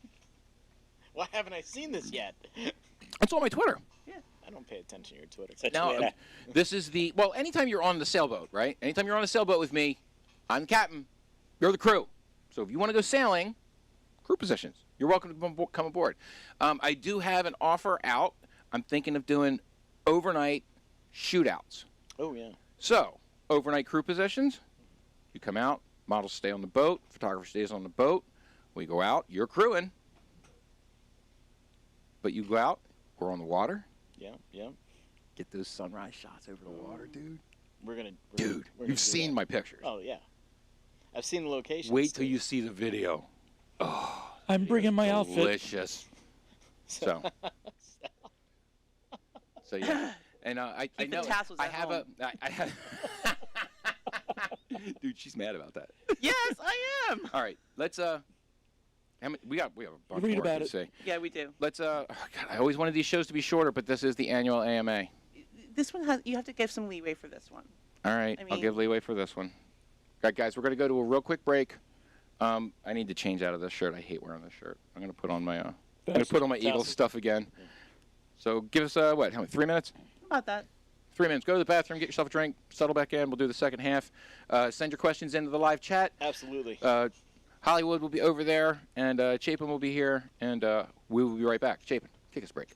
Why haven't I seen this yet? It's on my Twitter. Yeah. I don't pay attention to your Twitter. Now, this is well, anytime you're on the sailboat, right? Anytime you're on a sailboat with me, I'm the captain, you're the crew. So if you want to go sailing, crew positions, you're welcome to come aboard. I do have an offer out. I'm thinking of doing overnight shootouts. Oh, yeah. So, overnight crew positions, you come out, models stay on the boat, photographer stays on the boat, we go out, you're crewing. But you go out, we're on the water. Yeah. Get those sunrise shots over the water, dude. Dude, you've seen my pictures. Oh, yeah. I've seen the location. Wait till you see the video. Oh, I'm bringing my outfit. Delicious. So yeah. And I know I have home. I have. Dude, she's mad about that. Yes, I am. All right, let's we have a bunch Read more about to it. say. Yeah, we do. Let's oh God, I always wanted these shows to be shorter, but this is the annual AMA. This one you have to give some leeway for this one. All right, I I'll give leeway for this one. All right, guys, we're going to go to a real quick break. I need to change out of this shirt. I hate wearing this shirt. I'm going to put on my Eagles stuff again. So give us how many, 3 minutes? About that. 3 minutes. Go to the bathroom, get yourself a drink, settle back in. We'll do the second half. Send your questions into the live chat. Absolutely. Hollywood will be over there, and Chapin will be here, and we will be right back. Chapin, take us a break.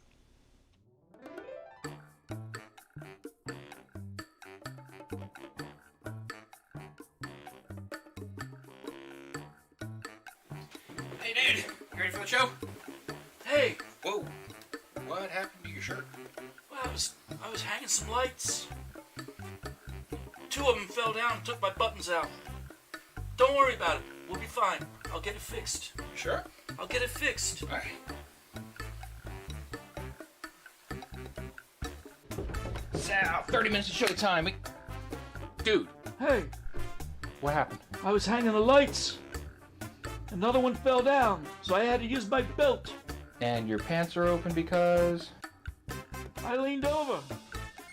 Hey, dude. You ready for the show? Hey, Whoa. What happened to your shirt? well, I was hanging some lights. 2 of them fell down and took my buttons out. Don't worry about it. We'll be fine. I'll get it fixed. Sure. I'll get it fixed. All right. Sal, 30 minutes of show time. Dude, Hey, what happened? I was hanging the lights. Another one fell down, so I had to use my belt. And your pants are open because... I leaned over.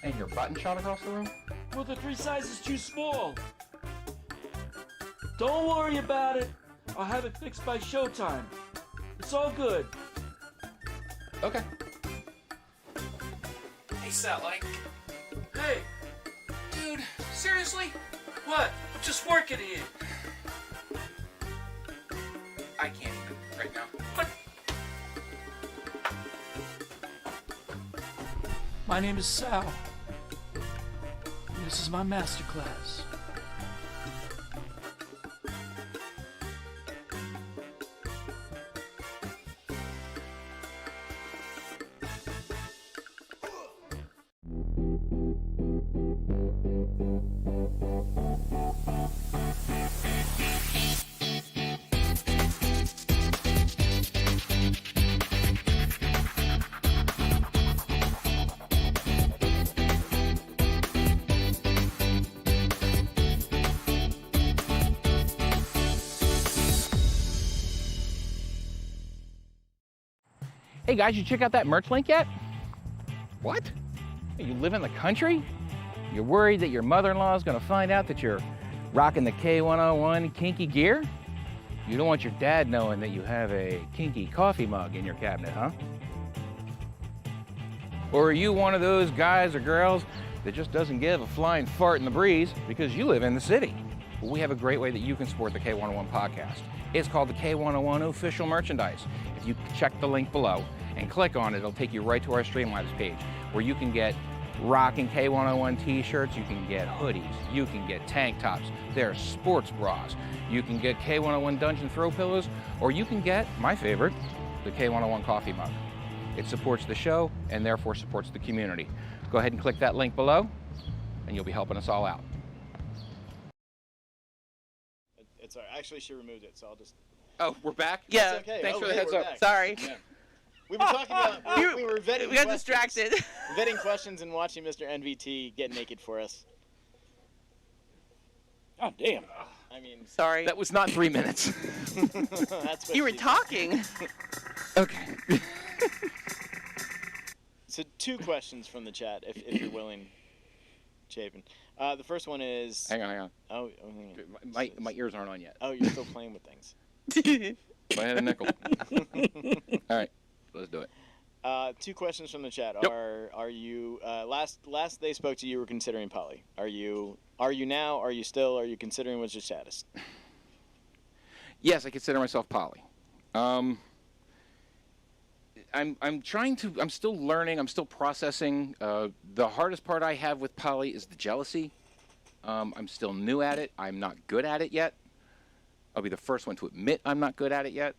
And your button shot across the room? Well, the 3 sizes too small. Don't worry about it. I'll have it fixed by showtime. It's all good. Okay. Hey, Sal, Hey, dude, seriously? what? I'm just working here. I can't even right now. What? My name is Sal. This is my master class. Hey guys, you check out that merch link yet? What? You live in the country? You're worried that your mother-in-law is gonna find out that you're rocking the K101 kinky gear? You don't want your dad knowing that you have a kinky coffee mug in your cabinet, huh? Or are you one of those guys or girls that just doesn't give a flying fart in the breeze because you live in the city? Well, we have a great way that you can support the K101 podcast. It's called the K101 official merchandise. If you check the link below and click on it, it'll take you right to our Streamlabs page where you can get rocking K101 t-shirts, you can get hoodies, you can get tank tops, there's sports bras, you can get K101 dungeon throw pillows, or you can get, my favorite, the K101 coffee mug. It supports the show and therefore supports the community. Go ahead and click that link below and you'll be helping us all out. It's all right. Actually, she removed it, so I'll just... Oh, we're back? Yeah. It's okay. Thanks for the hey, heads we're up. back. Sorry. Yeah. We were talking about... we were vetting We got questions. distracted. Vetting questions and watching Mr. NVT get naked for us. God damn. I mean... Sorry. That was not 3 minutes. That's what You were she- talking. Okay. So 2 questions from the chat, if you're willing, Chapin. The first one is... Hang on. Oh, hang on. My ears aren't on yet. Oh, you're still playing with things. If I had a nickel. All right, let's do it. 2 questions from the chat. Yep. Are you last they spoke to you were considering poly? Are you now? Are you still? Are you considering? What's your status? Yes, I consider myself poly. I'm still learning. I'm still processing. The hardest part I have with poly is the jealousy. I'm still new at it. I'm not good at it yet. I'll be the first one to admit I'm not good at it yet.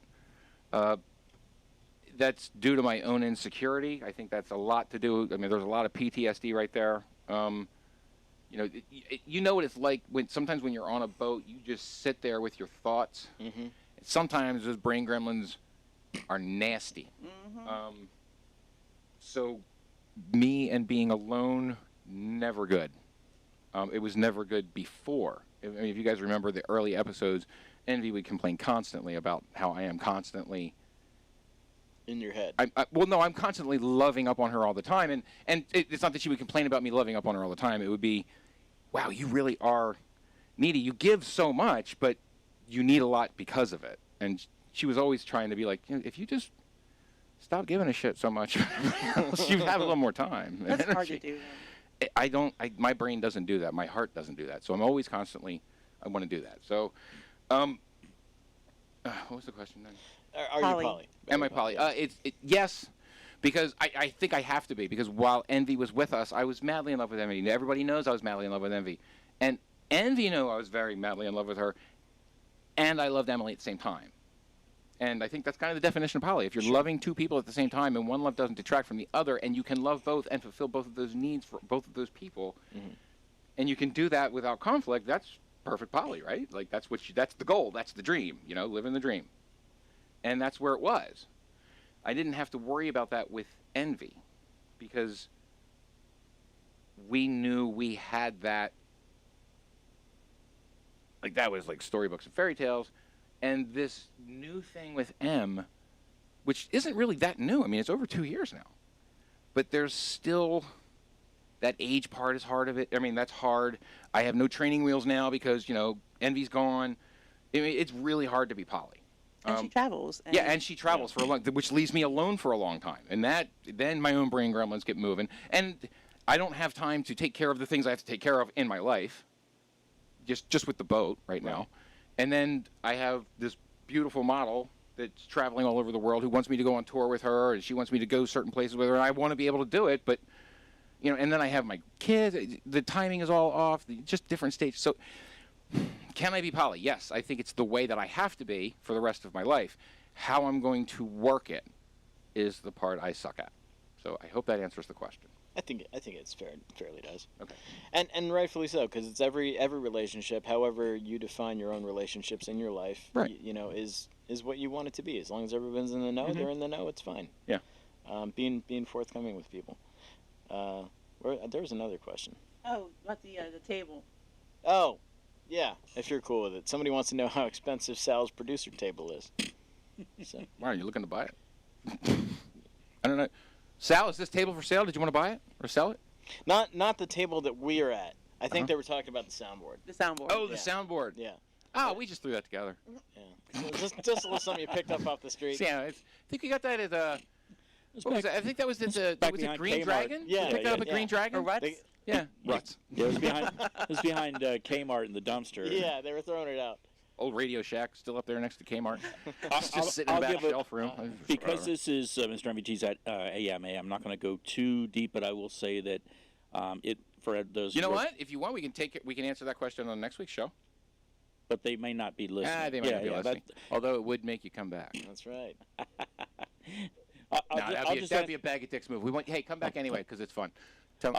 That's due to my own insecurity. I think that's a lot to do. I mean, there's a lot of PTSD right there. You know what it's like sometimes when you're on a boat, you just sit there with your thoughts. Mm-hmm. Sometimes those brain gremlins are nasty. Mm-hmm. So me and being alone, never good. It was never good before. If you guys remember the early episodes, Envy would complain constantly about how I am constantly In your head. I'm constantly loving up on her all the time, and it's not that she would complain about me loving up on her all the time. It would be, wow, you really are needy. You give so much, but you need a lot because of it. And she was always trying to be like, if you just stop giving a shit so much, you'd have a little more time. That's hard to do. My brain doesn't do that. My heart doesn't do that. So I'm always constantly, I want to do that. So, what was the question then? Are you poly? Am I poly? Yes, because I think I have to be, because while Envy was with us, I was madly in love with Envy. Everybody knows I was madly in love with Envy. And Envy knew I was very madly in love with her, and I loved Emily at the same time. And I think that's kind of the definition of poly. If you're loving 2 people at the same time and one love doesn't detract from the other, and you can love both and fulfill both of those needs for both of those people, and you can do that without conflict, that's perfect poly, right? Like that's the goal, that's the dream, living the dream. And that's where it was. I didn't have to worry about that with Envy because we knew we had that. Like that was like storybooks and fairy tales. And this new thing with M, which isn't really that new. I mean, it's over 2 years now. But there's still that age part is hard of it. I mean, that's hard. I have no training wheels now because, Envy's gone. I mean, it's really hard to be poly. And she travels. And she travels for a long, which leaves me alone for a long time. And then my own brain gremlins get moving. And I don't have time to take care of the things I have to take care of in my life, just with the boat right now. And then I have this beautiful model that's traveling all over the world who wants me to go on tour with her, and she wants me to go certain places with her, and I want to be able to do it. But, and then I have my kids. The timing is all off, just different stages. So can I be poly? Yes, I think it's the way that I have to be for the rest of my life. How I'm going to work it is the part I suck at. So I hope that answers the question. I think it's fairly does. Okay. And rightfully so, because it's every relationship, however you define your own relationships in your life, right. Is what you want it to be. As long as everyone's in the know, they're in the know. It's fine. Yeah. Being forthcoming with people. There was another question. Oh, about the table. Oh, yeah. If you're cool with it, somebody wants to know how expensive Sal's producer table is. So. Why are you looking to buy it? I don't know. Sal, is this table for sale? Did you want to buy it or sell it? Not the table that we are at. I think they were talking about the soundboard. The soundboard. Oh, the soundboard. Yeah. Oh, we just threw that together. Yeah. So just a little something you picked up off the street. Yeah, I think we got that at what was that? I think that was at the Green Kmart. Dragon. Yeah, you picked that up at Green Dragon. Or what? Yeah, ruts. Yeah, it was behind Kmart in the dumpster. Yeah, they were throwing it out. Old Radio Shack still up there next to Kmart. Just I'll sitting in the back give shelf room. Because this is Mr. MVT's at AMA, I'm not going to go too deep, but I will say that for those. You know what? If you want, we can take it. We can answer that question on next week's show. But they may not be listening. They might not be listening. Although it would make you come back. That's right. That'd be a bag of dicks move. Hey, come back anyway because it's fun.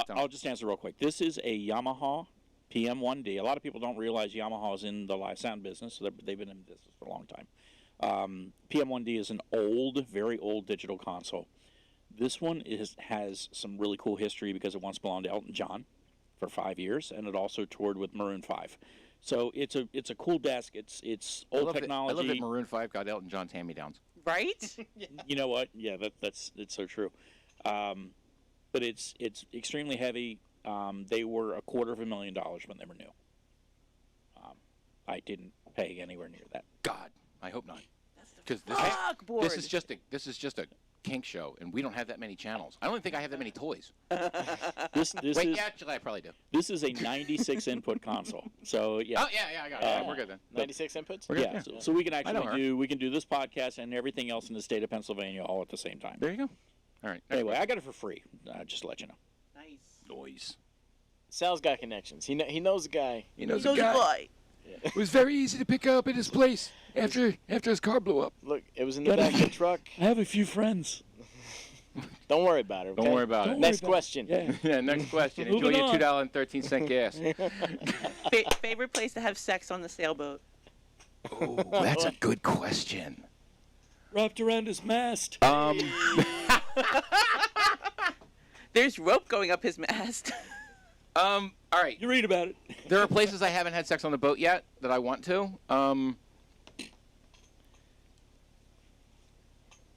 I'll just answer real quick. This is a Yamaha PM1D. A lot of people don't realize Yamaha's in the live sound business. So they've been in business for a long time. PM1D is an very old digital console. This one has some really cool history because it once belonged to Elton John for 5 years, and it also toured with Maroon 5. So it's a cool desk. It's old technology. I love that Maroon 5 got Elton John's hand-me-downs. Right? You know what? Yeah, it's so true. But it's extremely heavy. They were $250,000 when they were new. I didn't pay anywhere near that. God, I hope not. Because this is just a kink show, and we don't have that many channels. I don't think I have that many toys. Actually, I probably do. This is a 96 input console. So yeah. Oh yeah, I got it. We're good then. 96 inputs. Yeah. So we can actually do this podcast and everything else in the state of Pennsylvania all at the same time. There you go. All right. Anyway, I got it for free. Just to let you know. Nice. Noise. Sal's got connections. He knows a guy. He knows a guy. Yeah. It was very easy to pick up at his place after his car blew up. Look, it was in the back of the truck. I have a few friends. Don't worry about it. Okay? Don't worry about it. Next question. Yeah, next question. Enjoy your $2.13 gas. Favorite place to have sex on the sailboat? Oh, that's a good question. Wrapped around his mast. There's rope going up his mast. All right. You read about it. There are places I haven't had sex on the boat yet that I want to.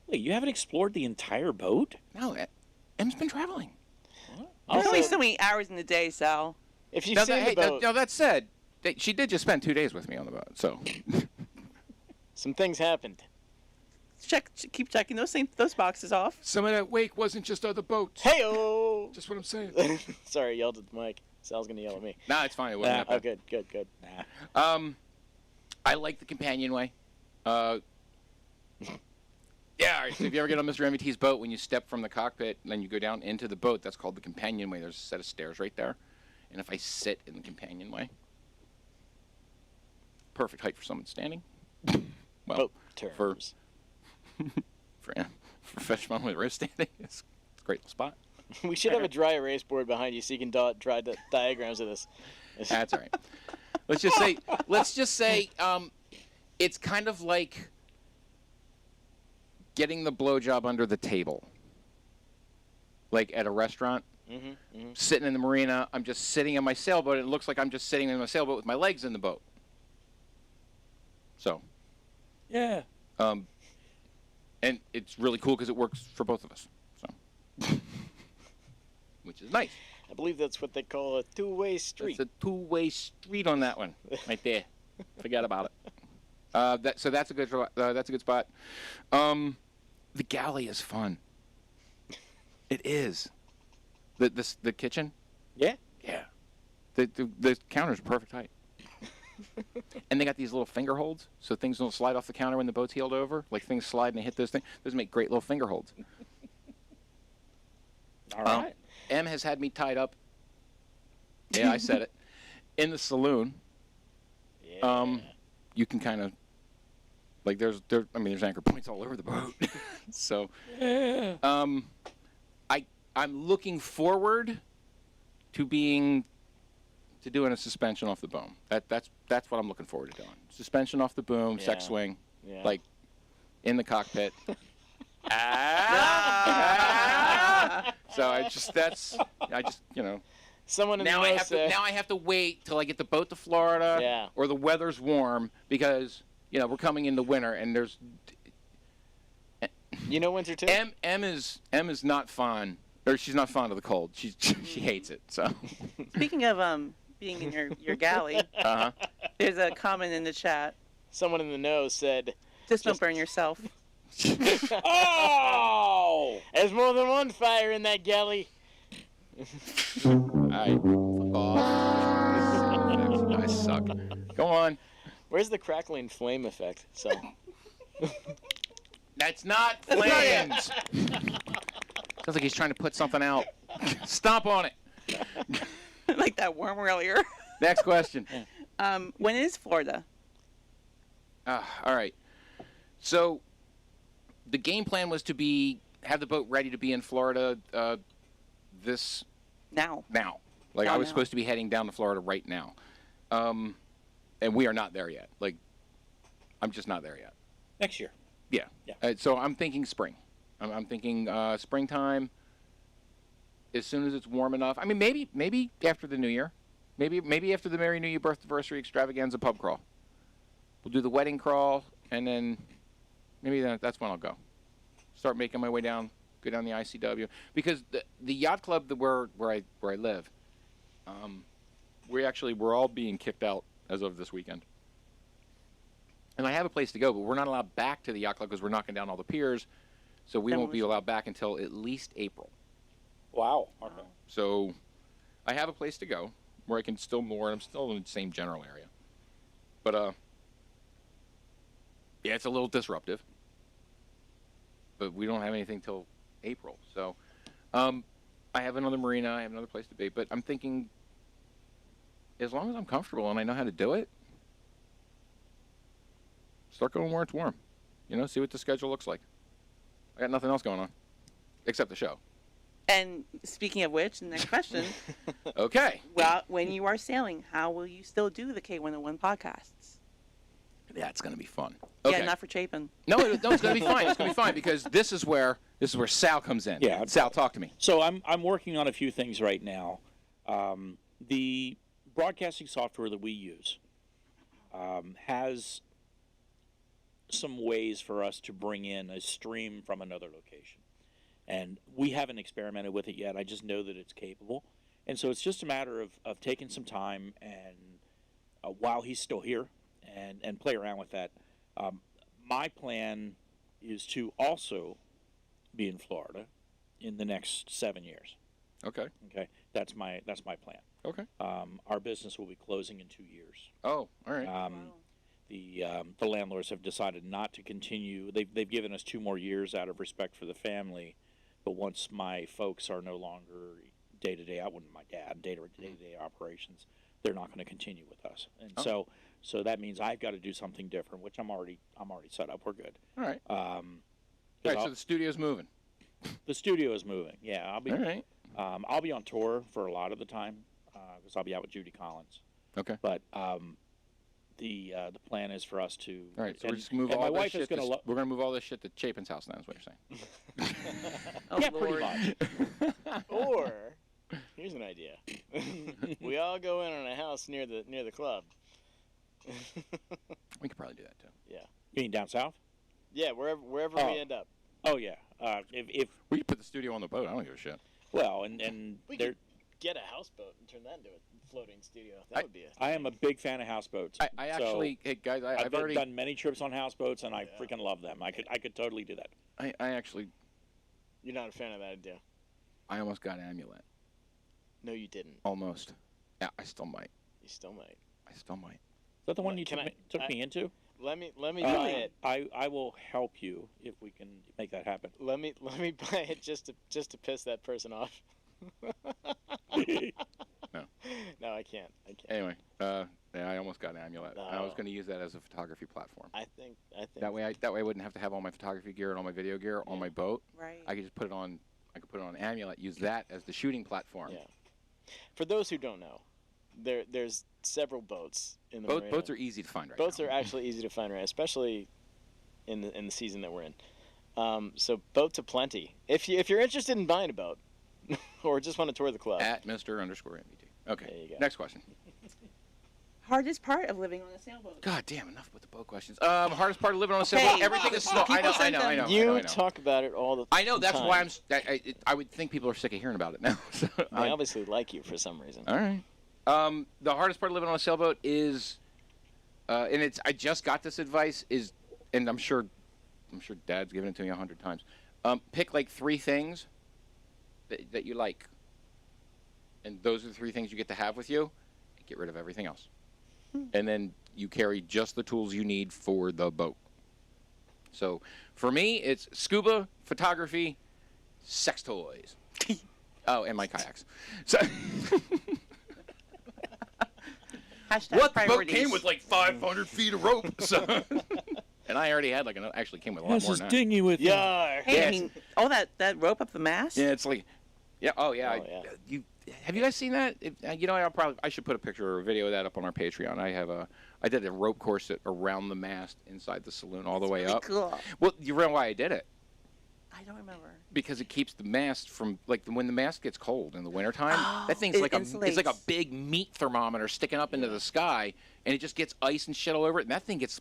Wait, you haven't explored the entire boat? No, Em's been traveling. There's only so many hours in the day, Sal. If you've seen the boat... that said, she did just spend 2 days with me on the boat, so... Some things happened. Keep checking those boxes off. Some of that wake wasn't just other boats. Hey-oh! Just what I'm saying. Sorry, I yelled at the mic. Sal's going to yell at me. Nah, it's fine. It wasn't that bad. Good. I like the companionway. Yeah, all right, so if you ever get on Mr. MVT's boat, when you step from the cockpit and then you go down into the boat, that's called the companionway. There's a set of stairs right there. And if I sit in the companionway, perfect height for someone standing. Well, boat terms. For professional with wrist standing, it's a great little spot. We should have a dry erase board behind you so you can draw diagrams of this. That's all right. Let's just say it's kind of like getting the blowjob under the table. Like at a restaurant, sitting in the marina, I'm just sitting in my sailboat, and it looks like I'm just sitting in my sailboat with my legs in the boat. So. Yeah. And it's really cool because it works for both of us. So. Which is nice. I believe that's what they call a two-way street. It's a two-way street on that one, right there. Forget about it. So that's a good spot. The galley is fun. It is. The kitchen. Yeah. Yeah. The counters are perfect height. And they got these little finger holds, so things don't slide off the counter when the boat's heeled over. Like things slide and they hit those things. Those make great little finger holds. All right. Em has had me tied up. Yeah, I said it. In the saloon. Yeah. You can kind of like there's anchor points all over the boat. So yeah. I'm looking forward to doing a suspension off the boom. That's what I'm looking forward to doing. Suspension off the boom, sex swing, like in the cockpit. So I just Someone in now the I have to wait till I get the boat to Florida or the weather's warm because we're coming into winter and there's winter too. Em is not fond, or she's not fond of the cold. She hates it. So speaking of being in your galley, there's a comment in the chat. Someone in the know said, "Just don't burn yourself." Oh! There's more than one fire in that galley. right. Fuck off. You guys suck. Go on. Where's the crackling flame effect? So. That's not flames. Sounds like he's trying to put something out. Stomp on it. Like that worm earlier. Next question. When is Florida? All right. So the game plan was to have the boat ready to be in Florida this Now. Like Oh, I was now. supposed to be heading down to Florida right now. And we are not there yet. Like I'm just not there yet. Next year. Yeah. Yeah. So I'm thinking spring. I'm thinking springtime. As soon as it's warm enough. I mean, maybe after the New Year. Maybe after the Merry New Year birthday extravaganza pub crawl. We'll do the wedding crawl, and then maybe that's when I'll go. Start making my way down, go down the ICW. Because the yacht club where I live, we're all being kicked out as of this weekend. And I have a place to go, but we're not allowed back to the yacht club because we're knocking down all the piers. So we won't be allowed back until at least April. Wow. Okay. So I have a place to go where I can still moor, and I'm still in the same general area. But, yeah, it's a little disruptive. But we don't have anything till April. So I have another marina. I have another place to be. But I'm thinking as long as I'm comfortable and I know how to do it, start going where it's warm. See what the schedule looks like. I got nothing else going on except the show. And speaking of which, the next question. Okay. Well, when you are sailing, how will you still do the K101 podcasts? That's going to be fun. Okay. Yeah, not for Chapin. No, it's going to be fine. It's going to be fine because this is where Sal comes in. Yeah. Sal, talk to me. So I'm working on a few things right now. The broadcasting software that we use has some ways for us to bring in a stream from another location. And we haven't experimented with it yet. I just know that it's capable. And so it's just a matter of taking some time and while he's still here and play around with that. My plan is to also be in Florida in the next 7 years. Okay. Okay. That's my plan. Okay. Our business will be closing in 2 years. Oh, all right. The landlords have decided not to continue. They've given us 2 more years out of respect for the family. But once my folks are no longer day-to-day, my dad, day-to-day operations, they're not going to continue with us. And so that means I've got to do something different, which I'm already set up. We're good. All right. All right, so the studio's moving. The studio is moving. Yeah, I'll be. All right. I'll be on tour for a lot of the time because I'll be out with Judy Collins. Okay. But the plan is for us to. All right, so we're just move all my this wife shit. is gonna We're gonna move all this shit to Chapin's house now. Is what you're saying. Oh, yeah, Lord. pretty much. Or here's an idea: we all go in on a house near the club. We could probably do that too. Yeah. You mean down south? Yeah, wherever we end up. Oh yeah. If we could put the studio on the boat, I don't give a shit. Well, and We there. could get a houseboat and turn that into a floating studio. That would be a I am a big fan of houseboats. I actually, hey guys, I've already done many trips on houseboats, and I freaking love them. I could totally do that. I actually, You're not a fan of that idea. I almost got Amulet. No, you didn't. Almost. Yeah, I still might. You still might. I still might. Is that the one you Can took me into? Let me buy it. I will help you if we can make that happen. Let me buy it just to piss that person off. No. No, I can't. Anyway, yeah, I almost got Amulet. No. I was going to use that as a photography platform. I think That way I wouldn't have to have all my photography gear and all my video gear on my boat. Right. I could just put it on. I could put it on Amulet. Use that as the shooting platform. Yeah. For those who don't know, there's several boats in the marina. Boats are easy to find right Boats now. are actually easy to find, right? Especially in the season that we're in. So boats aplenty. If you're interested in buying a boat, or just want to tour the club. At Mr._NVT. Okay. There you go. Next question. Hardest part of living on a sailboat. God damn! Enough with the boat questions. Hardest part of living on a sailboat. Everything is slow. I know. You talk about it all the time. I know. That's why I would think people are sick of hearing about it now. So They obviously like you for some reason. All right. The hardest part of living on a sailboat is, and I just got this advice and I'm sure Dad's given it to me 100 times. Pick like 3 things that you like, and those are the 3 things you get to have with you. Get rid of everything else. And then you carry just the tools you need for the boat. So for me, it's scuba, photography, sex toys. Oh, and my kayaks. So Hashtag what the boat priorities. came with like 500 feet of rope. So and I already had like actually came with a lot That's more his than that. dinghy with him. Yeah. Hey, Yes. I mean, all that rope up the mast? Yeah, it's like, yeah, oh yeah. Oh, yeah. Have you guys seen that? You know, I should put a picture or a video of that up on our Patreon. I did a rope course around the mast inside the saloon all the way Really up. cool. Well, you remember why I did it? I don't remember. Because it keeps the mast from, like, when the mast gets cold in the wintertime, that thing's it like it's like a insulates. big meat thermometer sticking up into the sky, and it just gets ice and shit all over it, and that thing gets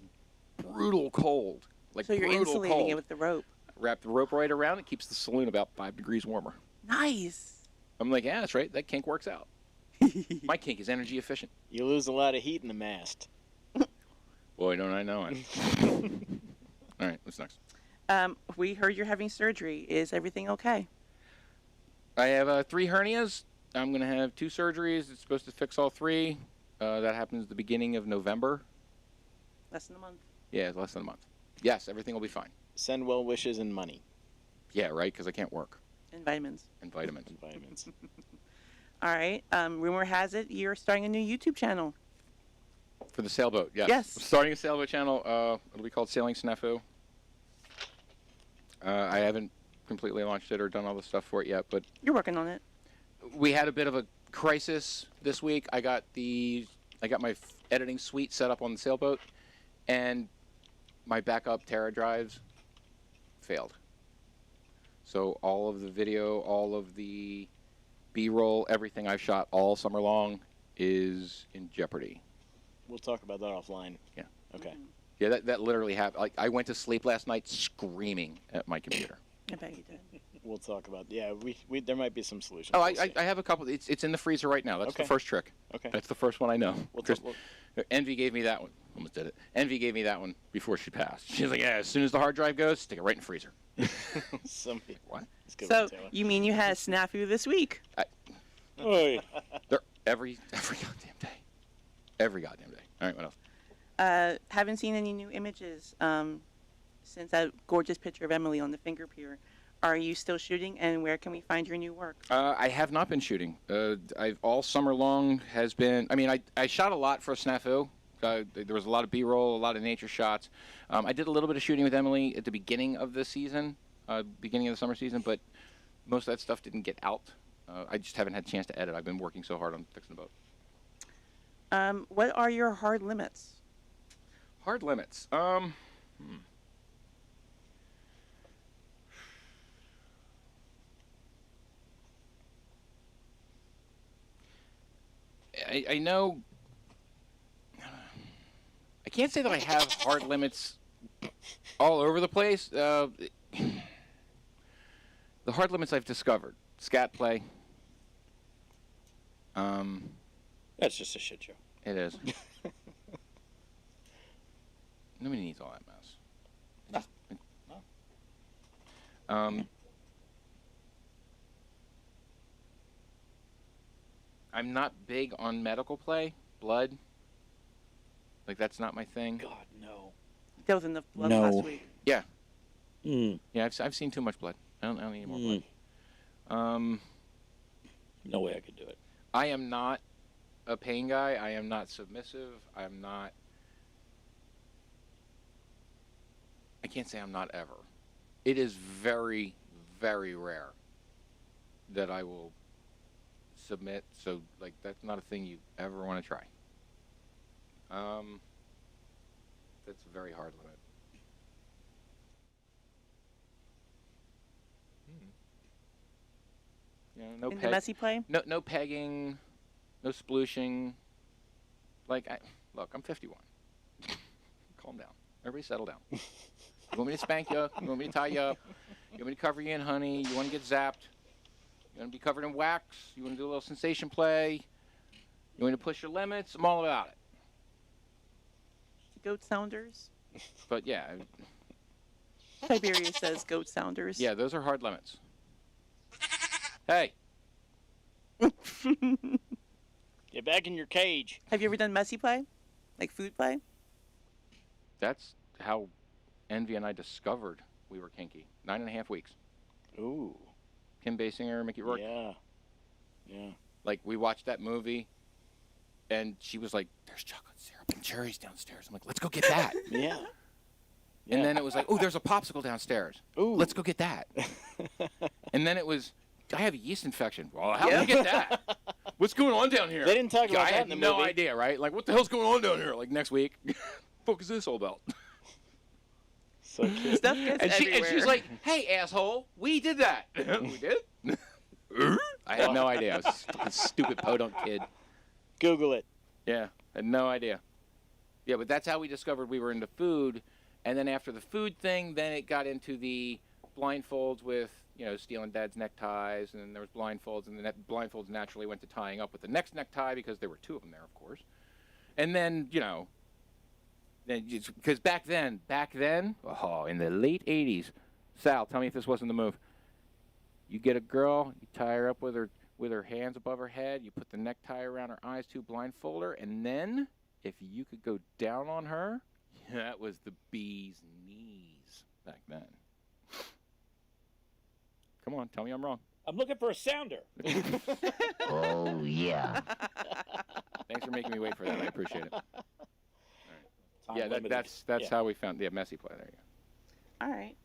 brutal cold. Like, So you're brutal insulating cold. it with the rope. Wrap the rope right around, it keeps the saloon about 5 degrees warmer. Nice. I'm like, yeah, that's right. That kink works out. My kink is energy efficient. You lose a lot of heat in the mast. Boy, don't I know it. All right, what's next? We heard you're having surgery. Is everything okay? I have 3 hernias. I'm going to have 2 surgeries. It's supposed to fix all 3. That happens at the beginning of November. Less than a month. Yeah, less than a month. Yes, everything will be fine. Send well wishes and money. Yeah, right, because I can't work. And vitamins. And vitamins. And vitamins. All right. Rumor has it you're starting a new YouTube channel. For the sailboat, yes. Yes. We're starting a sailboat channel. It'll be called Sailing Snafu. I haven't completely launched it or done all the stuff for it yet, but You're working on it. we had a bit of a crisis this week. I got my editing suite set up on the sailboat, and my backup Terra drives failed. So all of the video, all of the B-roll, everything I've shot all summer long is in jeopardy. We'll talk about that offline. Yeah. Okay. Yeah, that literally happened. Like, I went to sleep last night screaming at my computer. I bet you did. We'll talk about. Yeah, we there might be some solutions. Oh, We'll see. I have a couple. It's in the freezer right now. That's Okay. the first trick. Okay. That's the first one I know. We'll Chris- talk- Envy gave me that one. Almost did it. Envy gave me that one before she passed. She's like, yeah, as soon as the hard drive goes, stick it right in the freezer. Somebody. What? It's good So one, Taylor. you mean you had a snafu this week? Oy. They're every goddamn day. Every goddamn day. All right, what else? Haven't seen any new images since that gorgeous picture of Emily on the finger pier. Are you still shooting, and where can we find your new work? I have not been shooting. I've all summer long has been. I mean, I shot a lot for Snafu. There was a lot of B-roll, a lot of nature shots. I did a little bit of shooting with Emily at the beginning of the season, beginning of the summer season, but most of that stuff didn't get out. I just haven't had a chance to edit. I've been working so hard on fixing the boat. What are your hard limits? Hard limits. I know. I can't say that I have hard limits all over the place. The hard limits I've discovered: scat play. That's just a shit show. It is. Nobody needs all that mess. I'm not big on medical play, blood. Like, that's not my thing. God, no. That was in the love No. last week. Yeah. Mm. Yeah, I've seen too much blood. I don't need any more blood. No way I could do it. I am not a pain guy. I am not submissive. I'm not. I can't say I'm not ever. It is very, very rare that I will submit. So, like, that's not a thing you ever want to try. That's a very hard limit. You know, no In the peg- messy play? No pegging, no splooshing. Like, look, I'm 51. Calm down. Everybody settle down. You want me to spank you? You want me to tie you up? You want me to cover you in honey? You want to get zapped? You want to be covered in wax? You want to do a little sensation play? You want me to push your limits? I'm all about it. Goat sounders? But yeah, Siberia says goat sounders. yeah, those are hard limits. Hey, Get back in your cage. Have you ever done messy play? Like food play? That's how Envy and I discovered we were kinky. 9.5 weeks. Ooh. Kim Basinger, Mickey Rourke. Yeah. Yeah. Like, we watched that movie, and she was like, there's chocolate syrup and cherries downstairs. I'm like, let's go get that. Yeah. And then it was like, oh, there's a popsicle downstairs. Ooh. Let's go get that. And then it was, I have a yeast infection. Well, how did we get that? What's going on down here? They didn't talk about I that had in the no movie. idea, right? Like, what the hell's going on down here? Like, next week. What is this all about? So cute. Stuff gets And everywhere. she's like, hey, asshole, we did that. We did? I had no idea. I was a fucking stupid podunk kid. Google it. Yeah, had no idea. Yeah, but that's how we discovered we were into food. And then after the food thing, then it got into the blindfolds with, stealing dad's neckties. And then there was blindfolds. And the blindfolds naturally went to tying up with the next necktie because there were two of them there, of course. And then, because back then, in the late 80s, Sal, tell me if this wasn't the move. You get a girl, you tie her up with her hands above her head, you put the necktie around her eyes to blindfold her, and then if you could go down on her, that was the bee's knees back then. Come on, tell me I'm wrong. I'm looking for a sounder. Oh, yeah. Thanks for making me wait for that. I appreciate it. Time Yeah, limited. that's how we found messy play. There you go. All right.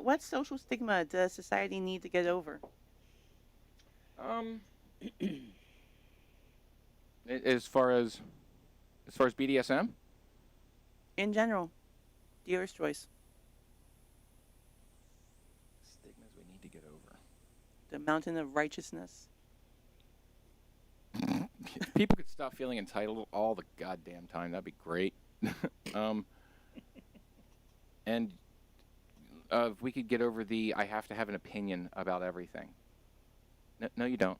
What social stigma does society need to get over? As far as BDSM, In general, dealer's choice. stigmas we need to get over. The mountain of righteousness. If people could stop feeling entitled all the goddamn time, that'd be great. And if we could get over the I have to have an opinion about everything. No, you don't.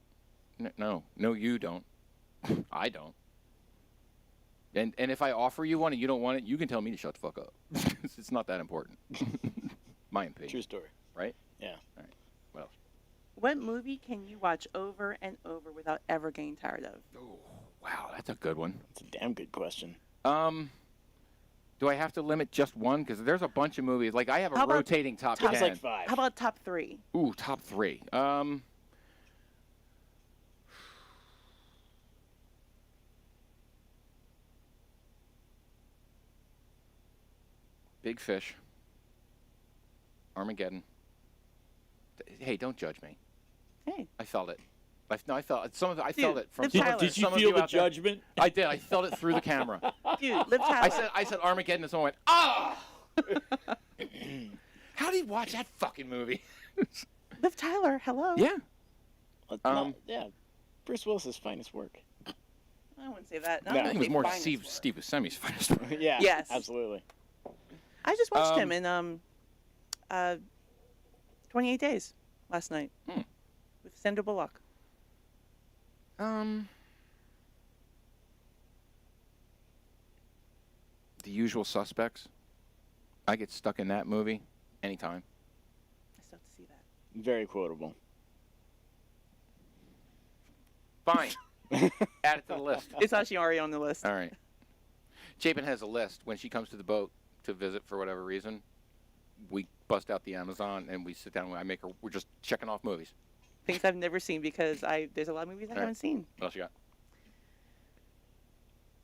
No, you don't. I don't. And if I offer you one and you don't want it, you can tell me to shut the fuck up. It's not that important. My opinion. True story. Right? Yeah. All right. What else? What movie can you watch over and over without ever getting tired of? Oh, wow, that's a good one. That's a damn good question. Do I have to limit just one? Because there's a bunch of movies. Like, I have a How about rotating top It's 10. like 5. How about top 3? Ooh, top 3. Big Fish. Armageddon. Hey, don't judge me. Hey. I felt it. I felt it. I Dude, felt it from Liv some, Tyler. Did you some of feel you the out there. judgment? I did. I felt it through the camera. Dude, Liv Tyler. I said Armageddon, and someone went, ah! How do you watch that fucking movie? Liv Tyler, hello. Yeah. Yeah. Bruce Willis's finest work. I wouldn't say that. No. I think it was more Finest Steve work. Buscemi's finest work. Yeah. Yes. Absolutely. I just watched him in 28 Days last night with Sandra Bullock. The Usual Suspects. I get stuck in that movie anytime. I still have to see that. Very quotable. Fine. Add it to the list. It's actually already on the list. All right. Chapin has a list. When she comes to the boat to visit for whatever reason, we bust out the Amazon and we sit down and we're just checking off movies. Things I've never seen because there's a lot of movies I All right. haven't seen. What else you got?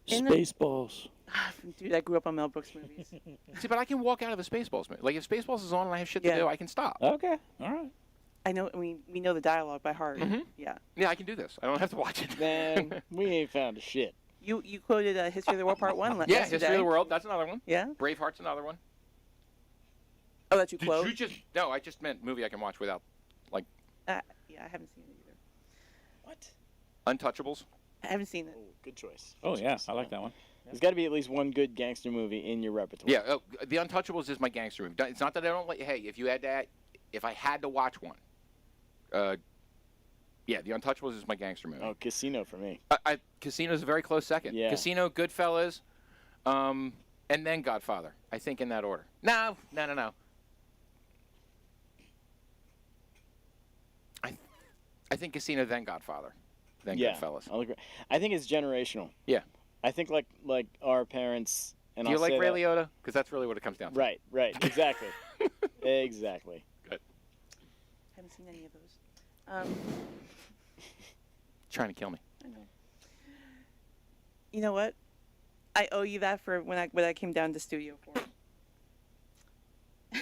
Spaceballs. Dude, I grew up on Mel Brooks movies. See, but I can walk out of a Spaceballs movie. Like, if Spaceballs is on and I have shit to Yeah. do, I can stop. Okay. All right. I know we know the dialogue by heart. Mhm. Yeah. Yeah, I can do this. I don't have to watch it. Man, we ain't found a shit. You quoted History of the World Part 1 Yeah, yesterday. History of the World. That's another one. Yeah? Braveheart's another one. Oh, that you Did quote? you just... No, I just meant movie I can watch without, like, Yeah, I haven't seen it either. What? Untouchables. I haven't seen it. Oh, good choice. Oh, Good yeah. choice. I like that one. There's got to be at least one good gangster movie in your repertoire. Yeah, The Untouchables is my gangster movie. It's not that I don't like... Hey, if I had to watch one, yeah, The Untouchables is my gangster movie. Oh, Casino for me. Casino's a very close second. Yeah. Casino, Goodfellas, and then Godfather. I think in that order. No. I think Casino, then Godfather, then Yeah, Goodfellas. I'll agree. I think it's generational. Yeah. I think like our parents. And Do you I'll like say Ray that- Liotta? Because that's really what it comes down to. Right. Exactly. Exactly. Good. Haven't seen any of those. Trying to kill me. I know. You know what? I owe you that for when I came down to Studio 4.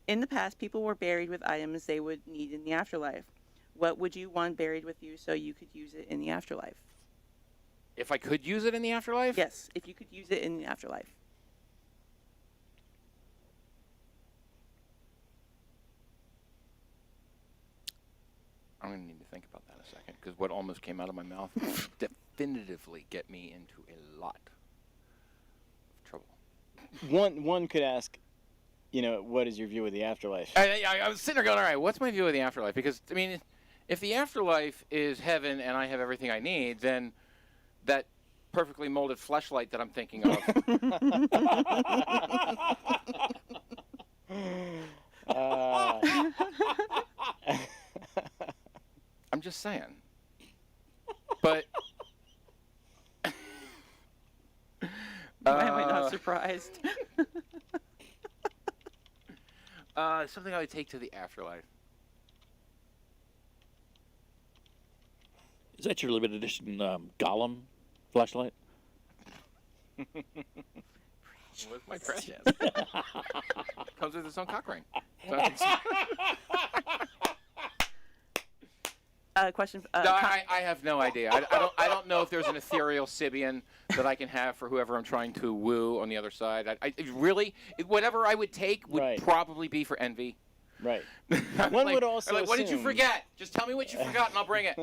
In the past, people were buried with items they would need in the afterlife. What would you want buried with you so you could use it in the afterlife? If I could use it in the afterlife? Yes, if you could use it in the afterlife. I'm going to need to think about that a second, because what almost came out of my mouth definitively get me into a lot of trouble. One could ask, what is your view of the afterlife? I was sitting there going, all right, what's my view of the afterlife? Because, I mean, if the afterlife is heaven and I have everything I need, then that perfectly molded fleshlight that I'm thinking of. I'm just saying. But Why am I not surprised? something I would take to the afterlife. Is that your limited edition Gollum flashlight? What's my precious? Comes with its own cock ring. Question. No, I have no idea. I don't know if there's an ethereal Sibian that I can have for whoever I'm trying to woo on the other side. Whatever I would take would probably be for envy. Right. One would also what did you assume- forget? Just tell me what you forgot and I'll bring it.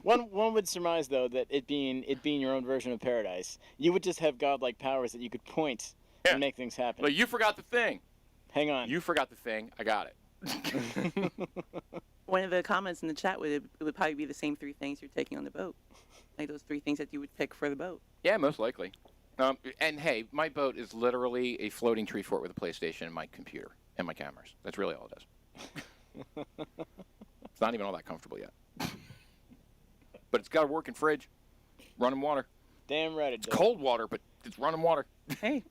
One would surmise though that it being your own version of paradise, you would just have godlike powers that you could point and make things happen. Like, you forgot the thing. Hang on. You forgot the thing. I got it. One of the comments in the chat would probably be the same 3 things you're taking on the boat, like those 3 things that you would pick for the boat. Yeah, most likely. And hey, my boat is literally a floating tree fort with a PlayStation and my computer and my cameras. That's really all it is. It's not even all that comfortable yet. But it's got a working fridge, running water. Damn right it does. It's cold water, but it's running water. Hey.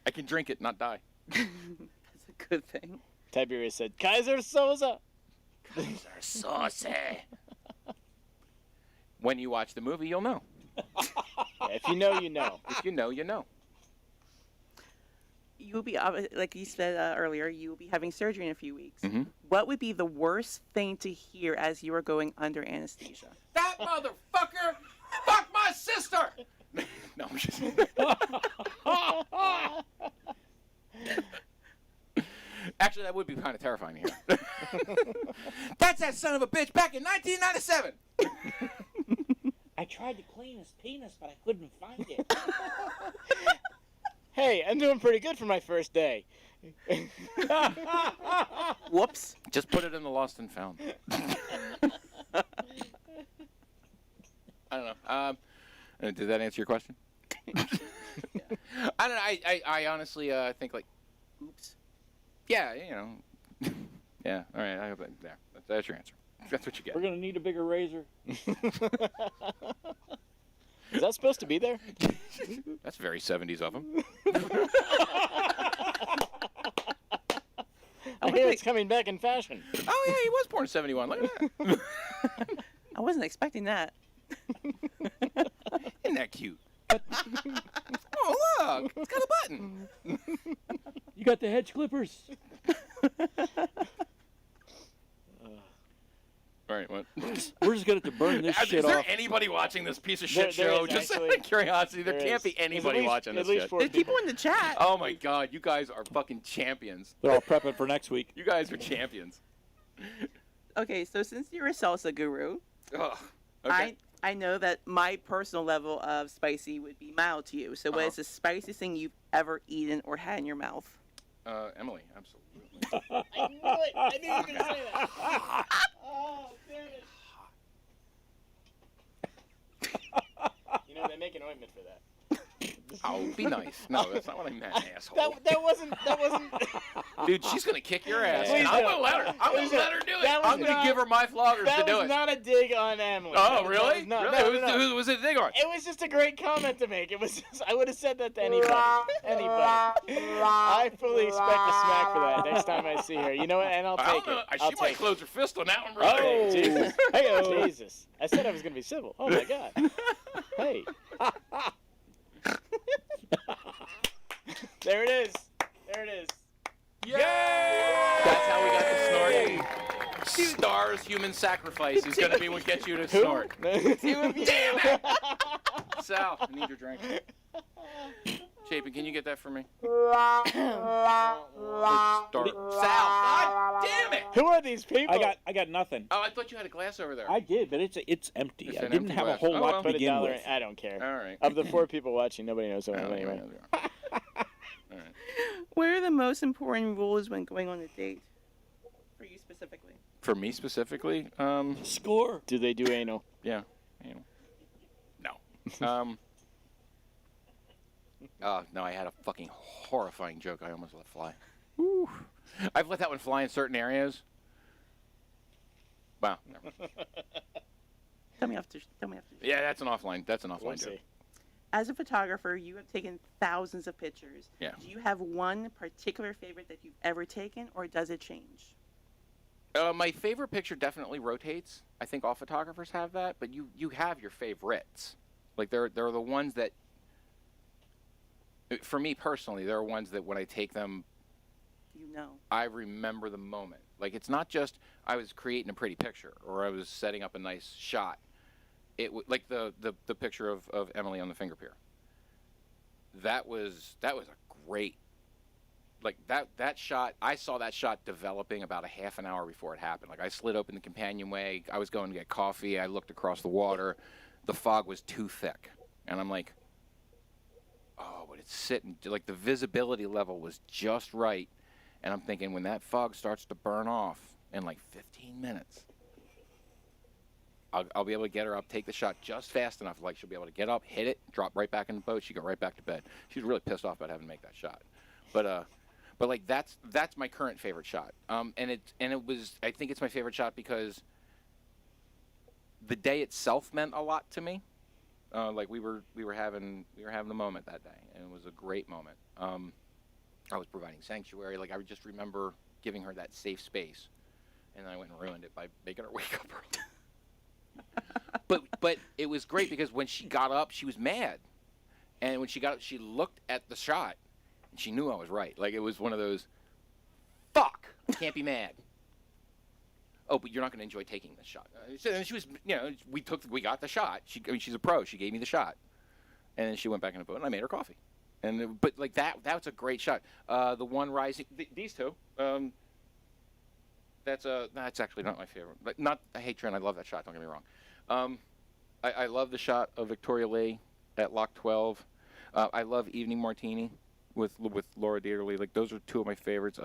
I can drink it, not die. That's a good thing. Tiberius said, Kaiser Soze. Kaiser Soze. When you watch the movie, you'll know. If you know, you know. If you know, you know. You will be, like you said earlier, you will be having surgery in a few weeks. Mm-hmm. What would be the worst thing to hear as you are going under anesthesia? That motherfucker! Fuck my sister! No, I'm just... Actually, that would be kind of terrifying here. That's that son of a bitch back in 1997! I tried to clean his penis, but I couldn't find it. Hey, I'm doing pretty good for my first day. Whoops. Just put it in the lost and found. I don't know. Did that answer your question? I don't know. I honestly think like, Oops. yeah, yeah. All right. I hope that's your answer. That's what you get. We're going to need a bigger razor. Is that supposed to be there? That's very 70s of him. I hear it's coming back in fashion. Oh yeah, he was born in 71. Look at that. I wasn't expecting that. Isn't that cute? Oh look, it's got a button. You got the hedge clippers. All right, what? We're just going to have to burn this shit Is there off. anybody watching this piece of There- shit there show? is Just out actually. of curiosity, there There can't is. be There's anybody watching at this least shit. 4 There's people in the chat. Oh my God, you guys are fucking champions. They're all prepping for next week. You guys are champions. Okay, so since you're a salsa guru, Ugh. Okay. I know that my personal level of spicy would be mild to you. So what is the spiciest thing you've ever eaten or had in your mouth? Emily, absolutely. I knew it. I knew you were going to say that. Oh, damn it. They make an ointment for that. Oh, be nice. No, that's not what I meant, asshole. That wasn't. Dude, she's gonna kick your ass. Please And I'm don't. gonna let her. I'm gonna let her do it. That was I'm gonna not- give her my floggers to That do was it. not a dig on Emily. Oh, really? No, Really? no. Who was it a dig on? It was just a great comment to make. It was. I would have said that to anybody. I fully expect a smack for that next time I see her. You know what? And I'll I take don't know. it. She I'll might take close her fist on that one, it. bro. Oh, Jesus. Hey, Jesus. I said I was gonna be civil. Oh my God. Hey. There it is. There it is. Yay! That's how we got the snorting. Stars human sacrifice is gonna be what gets you to snort. Damn it! Sal, I need your drink. Chapin, can you get that for me? Sal, God damn it! Who are these people? I got nothing. Oh, I thought you had a glass over there. I did, but it's empty. It's I an didn't empty have glass. a whole Oh, lot well. to Put begin $1 with. in. I don't care. All right. Of the 4 people watching, nobody knows who I am Oh, anyway. What are the most important rules when going on a date? For you specifically. For me specifically, Score. Do they do anal? yeah, you know, no. No, I had a fucking horrifying joke I almost let fly. Whew. I've let that one fly in certain areas. Wow. Never. Tell me after. Yeah, that's an offline joke. Whoopsie. As a photographer, you have taken thousands of pictures. Yeah. Do you have one particular favorite that you've ever taken, or does it change? My favorite picture definitely rotates. I think all photographers have that, but you have your favorites. Like they're the ones that, for me personally, they're ones that when I take them, You know. I remember the moment. Like it's not just I was creating a pretty picture or I was setting up a nice shot. Like the picture of Emily on the finger pier. That was a great. Like that shot, I saw that shot developing about a half an hour before it happened. Like I slid open the companionway, I was going to get coffee, I looked across the water, the fog was too thick, and I'm like, oh, but it's sitting, like the visibility level was just right, and I'm thinking when that fog starts to burn off in like 15 minutes, I'll be able to get her up, take the shot just fast enough, like she'll be able to get up, hit it, drop right back in the boat, she go right back to bed. She was really pissed off about having to make that shot, but like that's my current favorite shot, and it was, I think it's my favorite shot because the day itself meant a lot to me. Like we were having the moment that day, and it was a great moment. I was providing sanctuary. Like I would just remember giving her that safe space, and then I went and ruined it by making her wake up early. but it was great because when she got up, she was mad, and when she got up, she looked at the shot. And she knew I was right. Like, it was one of those, fuck, can't be mad. Oh, but you're not going to enjoy taking this shot. And she was, we got the shot. She's a pro. She gave me the shot. And then she went back in the boat, and I made her coffee. But like that's a great shot. The one rising, these two, that's actually not my favorite. But I hate Trent. I love that shot. Don't get me wrong. I love the shot of Victoria Lee at Lock 12. I love Evening Martini with Laura Dieterle. Like those are two of my favorites.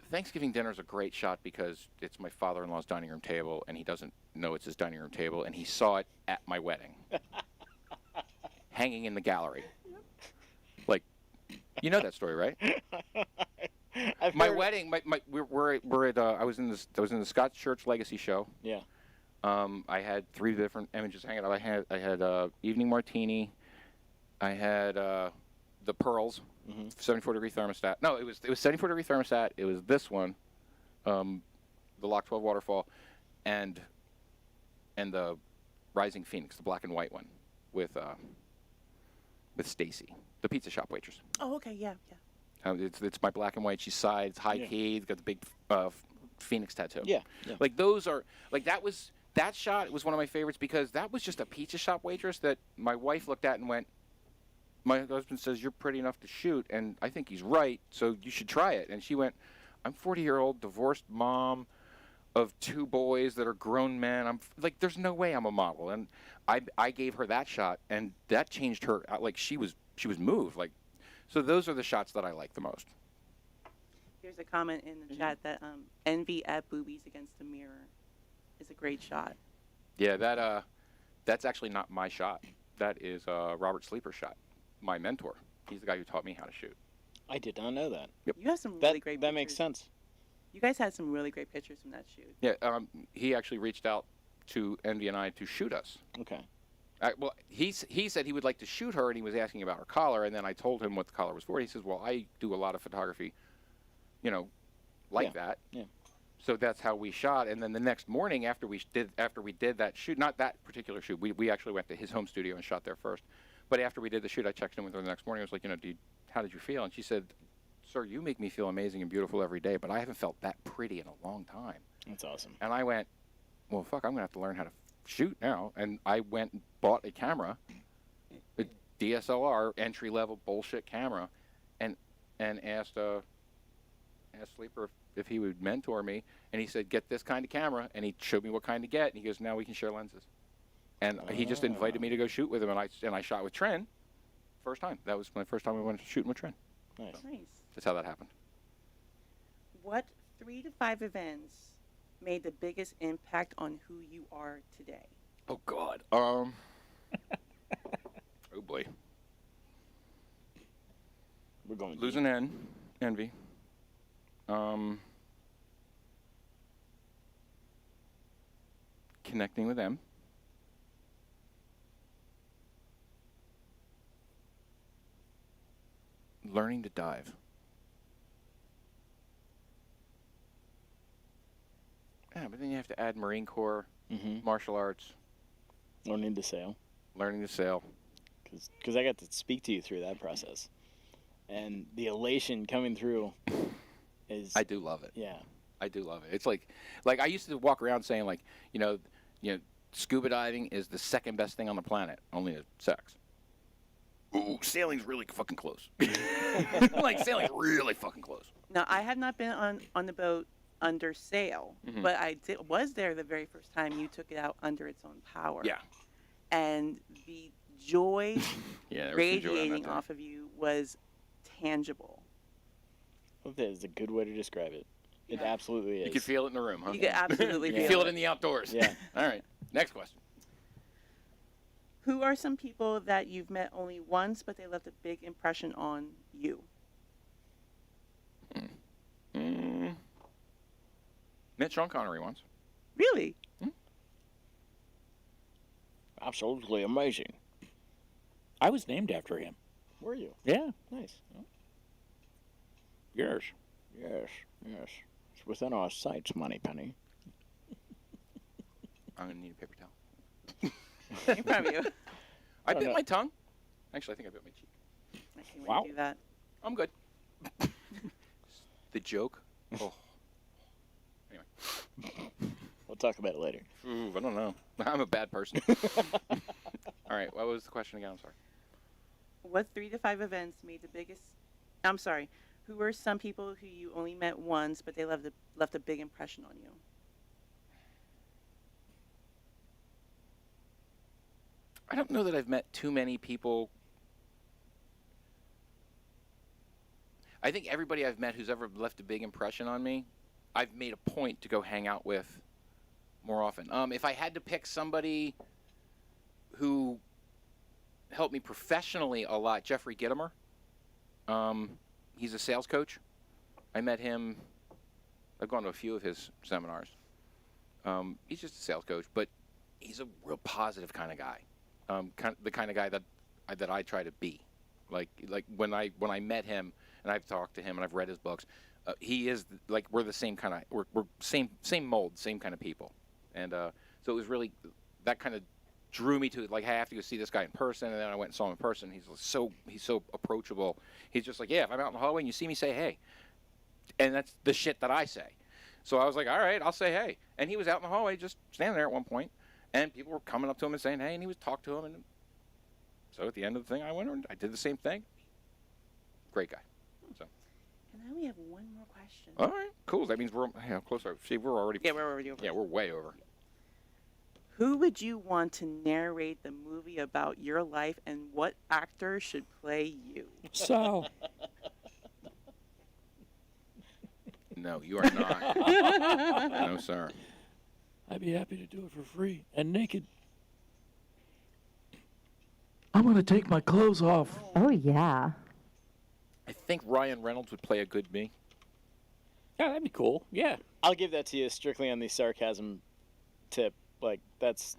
Thanksgiving dinner is a great shot because it's my father-in-law's dining room table, and he doesn't know it's his dining room table, and he saw it at my wedding, hanging in the gallery. Like, you know that story, right? My wedding, we're at. I was in the Scott Church Legacy show. Yeah. I had 3 different images hanging up. I had Evening Martini. I had the Pearls, 74-degree thermostat. No, it was 74-degree thermostat. It was this one, the Lock 12 waterfall, and the Rising Phoenix, the black and white one, with Stacy, the pizza shop waitress. Oh, okay, yeah. It's my black and white. She's side, it's high key. It's got the big Phoenix tattoo. Yeah. Like those are that shot was one of my favorites because that was just a pizza shop waitress that my wife looked at and went, my husband says you're pretty enough to shoot, and I think he's right, so you should try it. And she went, I'm 40-year-old divorced mom of 2 boys that are grown men. I'm like, there's no way I'm a model. And I gave her that shot, and that changed her. Like she was moved. Like, so those are the shots that I like the most. Here's a comment in the chat that envy at boobies against a mirror is a great shot. Yeah, that's actually not my shot. That is Robert Sleeper's shot, my mentor. He's the guy who taught me how to shoot. I did not know that. Yep. You have some really great That pictures. makes sense. You guys had some really great pictures from that shoot. Yeah, he actually reached out to Envy and I to shoot us. Okay. Well, he said he would like to shoot her, and he was asking about her collar, and then I told him what the collar was for. He says, well, I do a lot of photography, like that. Yeah. So that's how we shot. And then the next morning after we did that shoot, not that particular shoot, we actually went to his home studio and shot there first. But after we did the shoot, I checked in with her the next morning. I was like, how did you feel? And she said, sir, you make me feel amazing and beautiful every day, but I haven't felt that pretty in a long time. That's awesome. And I went, well, fuck, I'm going to have to learn how to shoot now. And I went and bought a camera, a DSLR, entry-level bullshit camera, and asked Sleeper if he would mentor me. And he said, get this kind of camera. And he showed me what kind to get. And he goes, now we can share lenses. And he just invited me to go shoot with him. And I shot with Tren first time. That was my first time I went shooting with Tren. Nice. Nice. That's how that happened. What 3 to 5 events made the biggest impact on who you are today? Oh, God. Oh, boy. We're going Losing Envy. Connecting with them. Learning to dive. Yeah, but then you have to add Marine Corps, martial arts. Learning to sail. Learning to sail. Because I got to speak to you through that process. And the elation coming through is... I do love it. Yeah. I do love it. It's like I used to walk around saying, like, scuba diving is the second best thing on the planet, only to sex. Ooh, sailing's really fucking close. Like, sailing's really fucking close. Now, I have not been on the boat under sail, but I was there the very first time you took it out under its own power. Yeah. And the joy Yeah, radiating off of you was tangible. I think that is a good way to describe it. It absolutely is. You could feel it in the room, huh? You could absolutely You feel it in the outdoors. Yeah. All right. Next question. Who are some people that you've met only once, but they left a big impression on you? Met Sean Connery once. Really? Absolutely amazing. I was named after him. Were you? Yeah. Nice. Yours. Yes. It's within our sights, Moneypenny. I'm going to need a paper towel. In front of you. I bit my tongue. Actually, I think I bit my cheek. I can't Wow. wait to do that. I'm good. The joke. Oh. Anyway. We'll talk about it later. Ooh, I don't know. I'm a bad person. All right. What was the question again? I'm sorry. What 3 to 5 events made the biggest... I'm sorry. Who were some people who you only met once, but they left a big impression on you? I don't know that I've met too many people. I think everybody I've met who's ever left a big impression on me, I've made a point to go hang out with more often. If I had to pick somebody who helped me professionally a lot, Jeffrey Gittimer. He's a sales coach. I met him. I've gone to a few of his seminars. He's just a sales coach, but he's a real positive kind of guy. The kind of guy that I try to be. Like when I met him and I've talked to him and I've read his books, he is like we're the same kind of we're same mold, same kind of people, and so it was really that kind of drew me to it. Like, hey, I have to go see this guy in person, and then I went and saw him in person. He's so approachable. He's just like, yeah, if I'm out in the hallway and you see me, say hey, and that's the shit that I say. So I was like, all right, I'll say hey. And he was out in the hallway just standing there at one point, and people were coming up to him and saying hey, and he was talking to him, and so at the end of the thing, I went and I did the same thing. Great guy. So. And now we have one more question. All right, cool. That means we're closer. See, we're already. Yeah, we're already over. Yeah, we're way over. Who would you want to narrate the movie about your life, and what actor should play you? So. No, you are not. No, sir. I'd be happy to do it for free and naked. I'm gonna take my clothes off. Oh, yeah. I think Ryan Reynolds would play a good me. Yeah, that'd be cool. Yeah. I'll give that to you strictly on the sarcasm tip. Like, that's...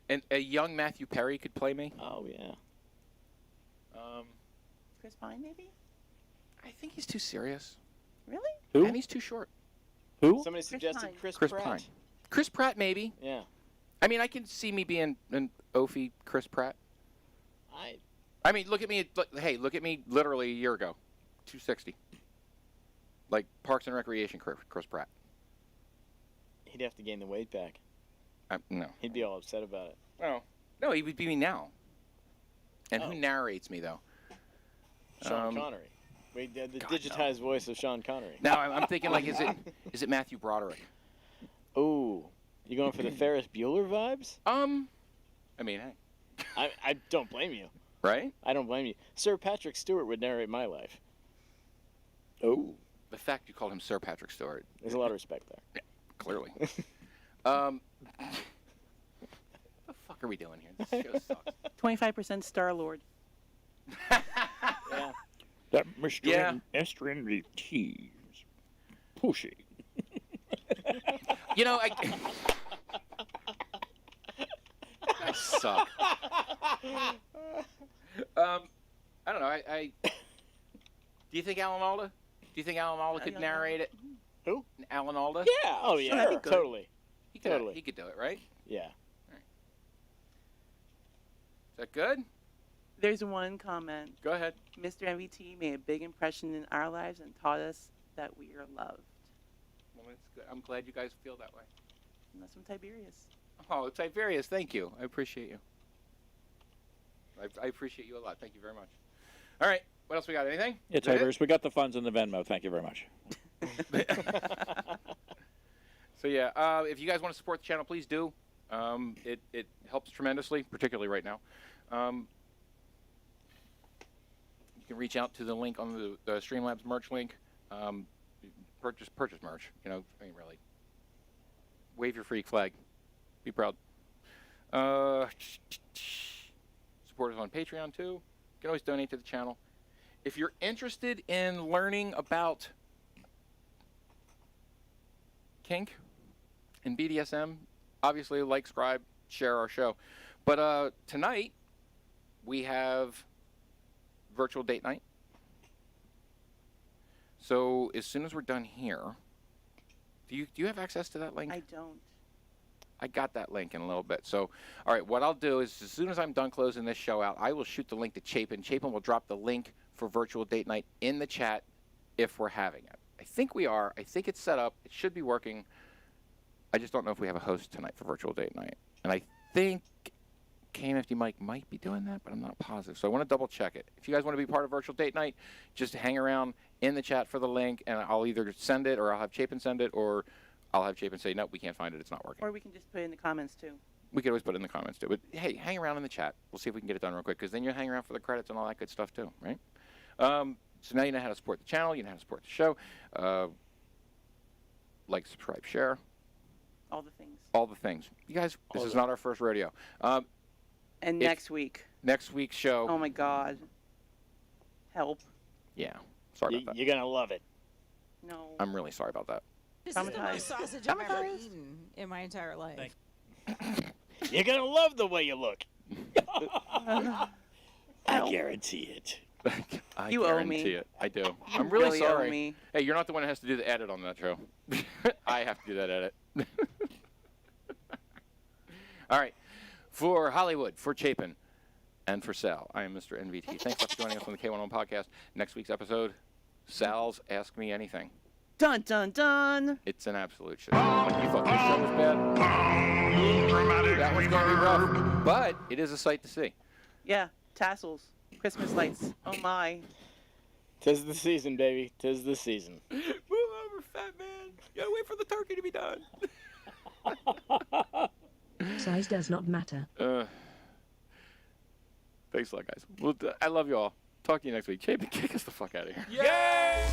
And a young Matthew Perry could play me. Oh, yeah. Chris Pine, maybe? I think he's too serious. Really? Who? And he's too short. Who? Somebody suggested Pine. Chris Chris Pratt. Pine. Chris Pratt, maybe. Yeah. I mean, I can see me being an Ophi Chris Pratt. I mean, look at me. Hey, look at me literally a year ago. 260. Like Parks and Recreation Chris Pratt. He'd have to gain the weight back. No. He'd be all upset about it. Oh. No, he would be me now. And who narrates me, though? Sean Connery. Wait, the digitized voice of Sean Connery. Now, I'm thinking, like, is it Matthew Broderick? Oh, you going for the Ferris Bueller vibes? I mean, hey. I don't blame you. Right? I don't blame you. Sir Patrick Stewart would narrate my life. Oh. The fact you called him Sir Patrick Stewart. There's a lot of respect there. Yeah, clearly. What the fuck are we doing here? This show sucks. 25% Star-Lord. Yeah. That Mr. NVT is pushing. You know, I suck. I don't know. Do you think Alan Alda? Do you think Alan Alda could narrate it? Who? Alan Alda? Yeah. Oh, yeah. Sure. Totally. He could do it, right? Yeah. Right. Is that good? There's one comment. Go ahead. Mr. MVT made a big impression in our lives and taught us that we are loved. Well, that's good. I'm glad you guys feel that way. And that's from Tiberius. Oh, Tiberius, thank you. I appreciate you. I appreciate you a lot. Thank you very much. All right. What else we got? Anything? Yeah, Tiberius, we got the funds in the Venmo. Thank you very much. So, yeah, if you guys want to support the channel, please do. It helps tremendously, particularly right now. You can reach out to the link on the Streamlabs merch link. Purchase merch. You know, I mean, really. Wave your freak flag. Be proud. Support us on Patreon, too. You can always donate to the channel. If you're interested in learning about kink and BDSM, obviously like, subscribe, share our show. But tonight, we have virtual date night. So as soon as we're done here, do you have access to that link? I don't. I got that link in a little bit. So, all right, what I'll do is as soon as I'm done closing this show out, I will shoot the link to Chapin. Chapin will drop the link for virtual date night in the chat if we're having it. I think we are. I think it's set up. It should be working. I just don't know if we have a host tonight for virtual date night. And I think K101's Mike might be doing that, but I'm not positive. So I want to double check it. If you guys want to be part of virtual date night, just hang around in the chat for the link, and I'll either send it or I'll have Chapin send it, or I'll have Chapin say, no, we can't find it. It's not working. Or we can just put it in the comments, too. We could always put it in the comments, too. But, hey, hang around in the chat. We'll see if we can get it done real quick, because then you'll hang around for the credits and all that good stuff, too, right? So now you know how to support the channel. You know how to support the show. Like, subscribe, share. All the things. All the things. You guys, this is not our first rodeo. And next week. Next week's show. Oh, my God. Help. Yeah. Sorry about that. You're going to love it. No. I'm really sorry about that. This is the most sausage I've ever eaten in my entire life. You're going to love the way you look. I guarantee it. I You owe guarantee me. it. I do. You I'm really really owe sorry. me. Hey, you're not the one that has to do the edit on that show. I have to do that edit. All right. For Hollywood, for Chapin, and for Sal, I am Mr. NVT. Thanks for joining us on the K101 podcast. Next week's episode, Sal's Ask Me Anything. Dun, dun, dun. It's an absolute shit. Like you thought this show was bad? That one's going to be rough, but it is a sight to see. Yeah, tassels. Christmas lights. Oh, my. 'Tis the season, baby. 'Tis the season. Move over, fat man. You gotta wait for the turkey to be done. Size does not matter. Thanks a lot, guys. Well, I love you all. Talk to you next week. Chapin, kick us the fuck out of here. Yay!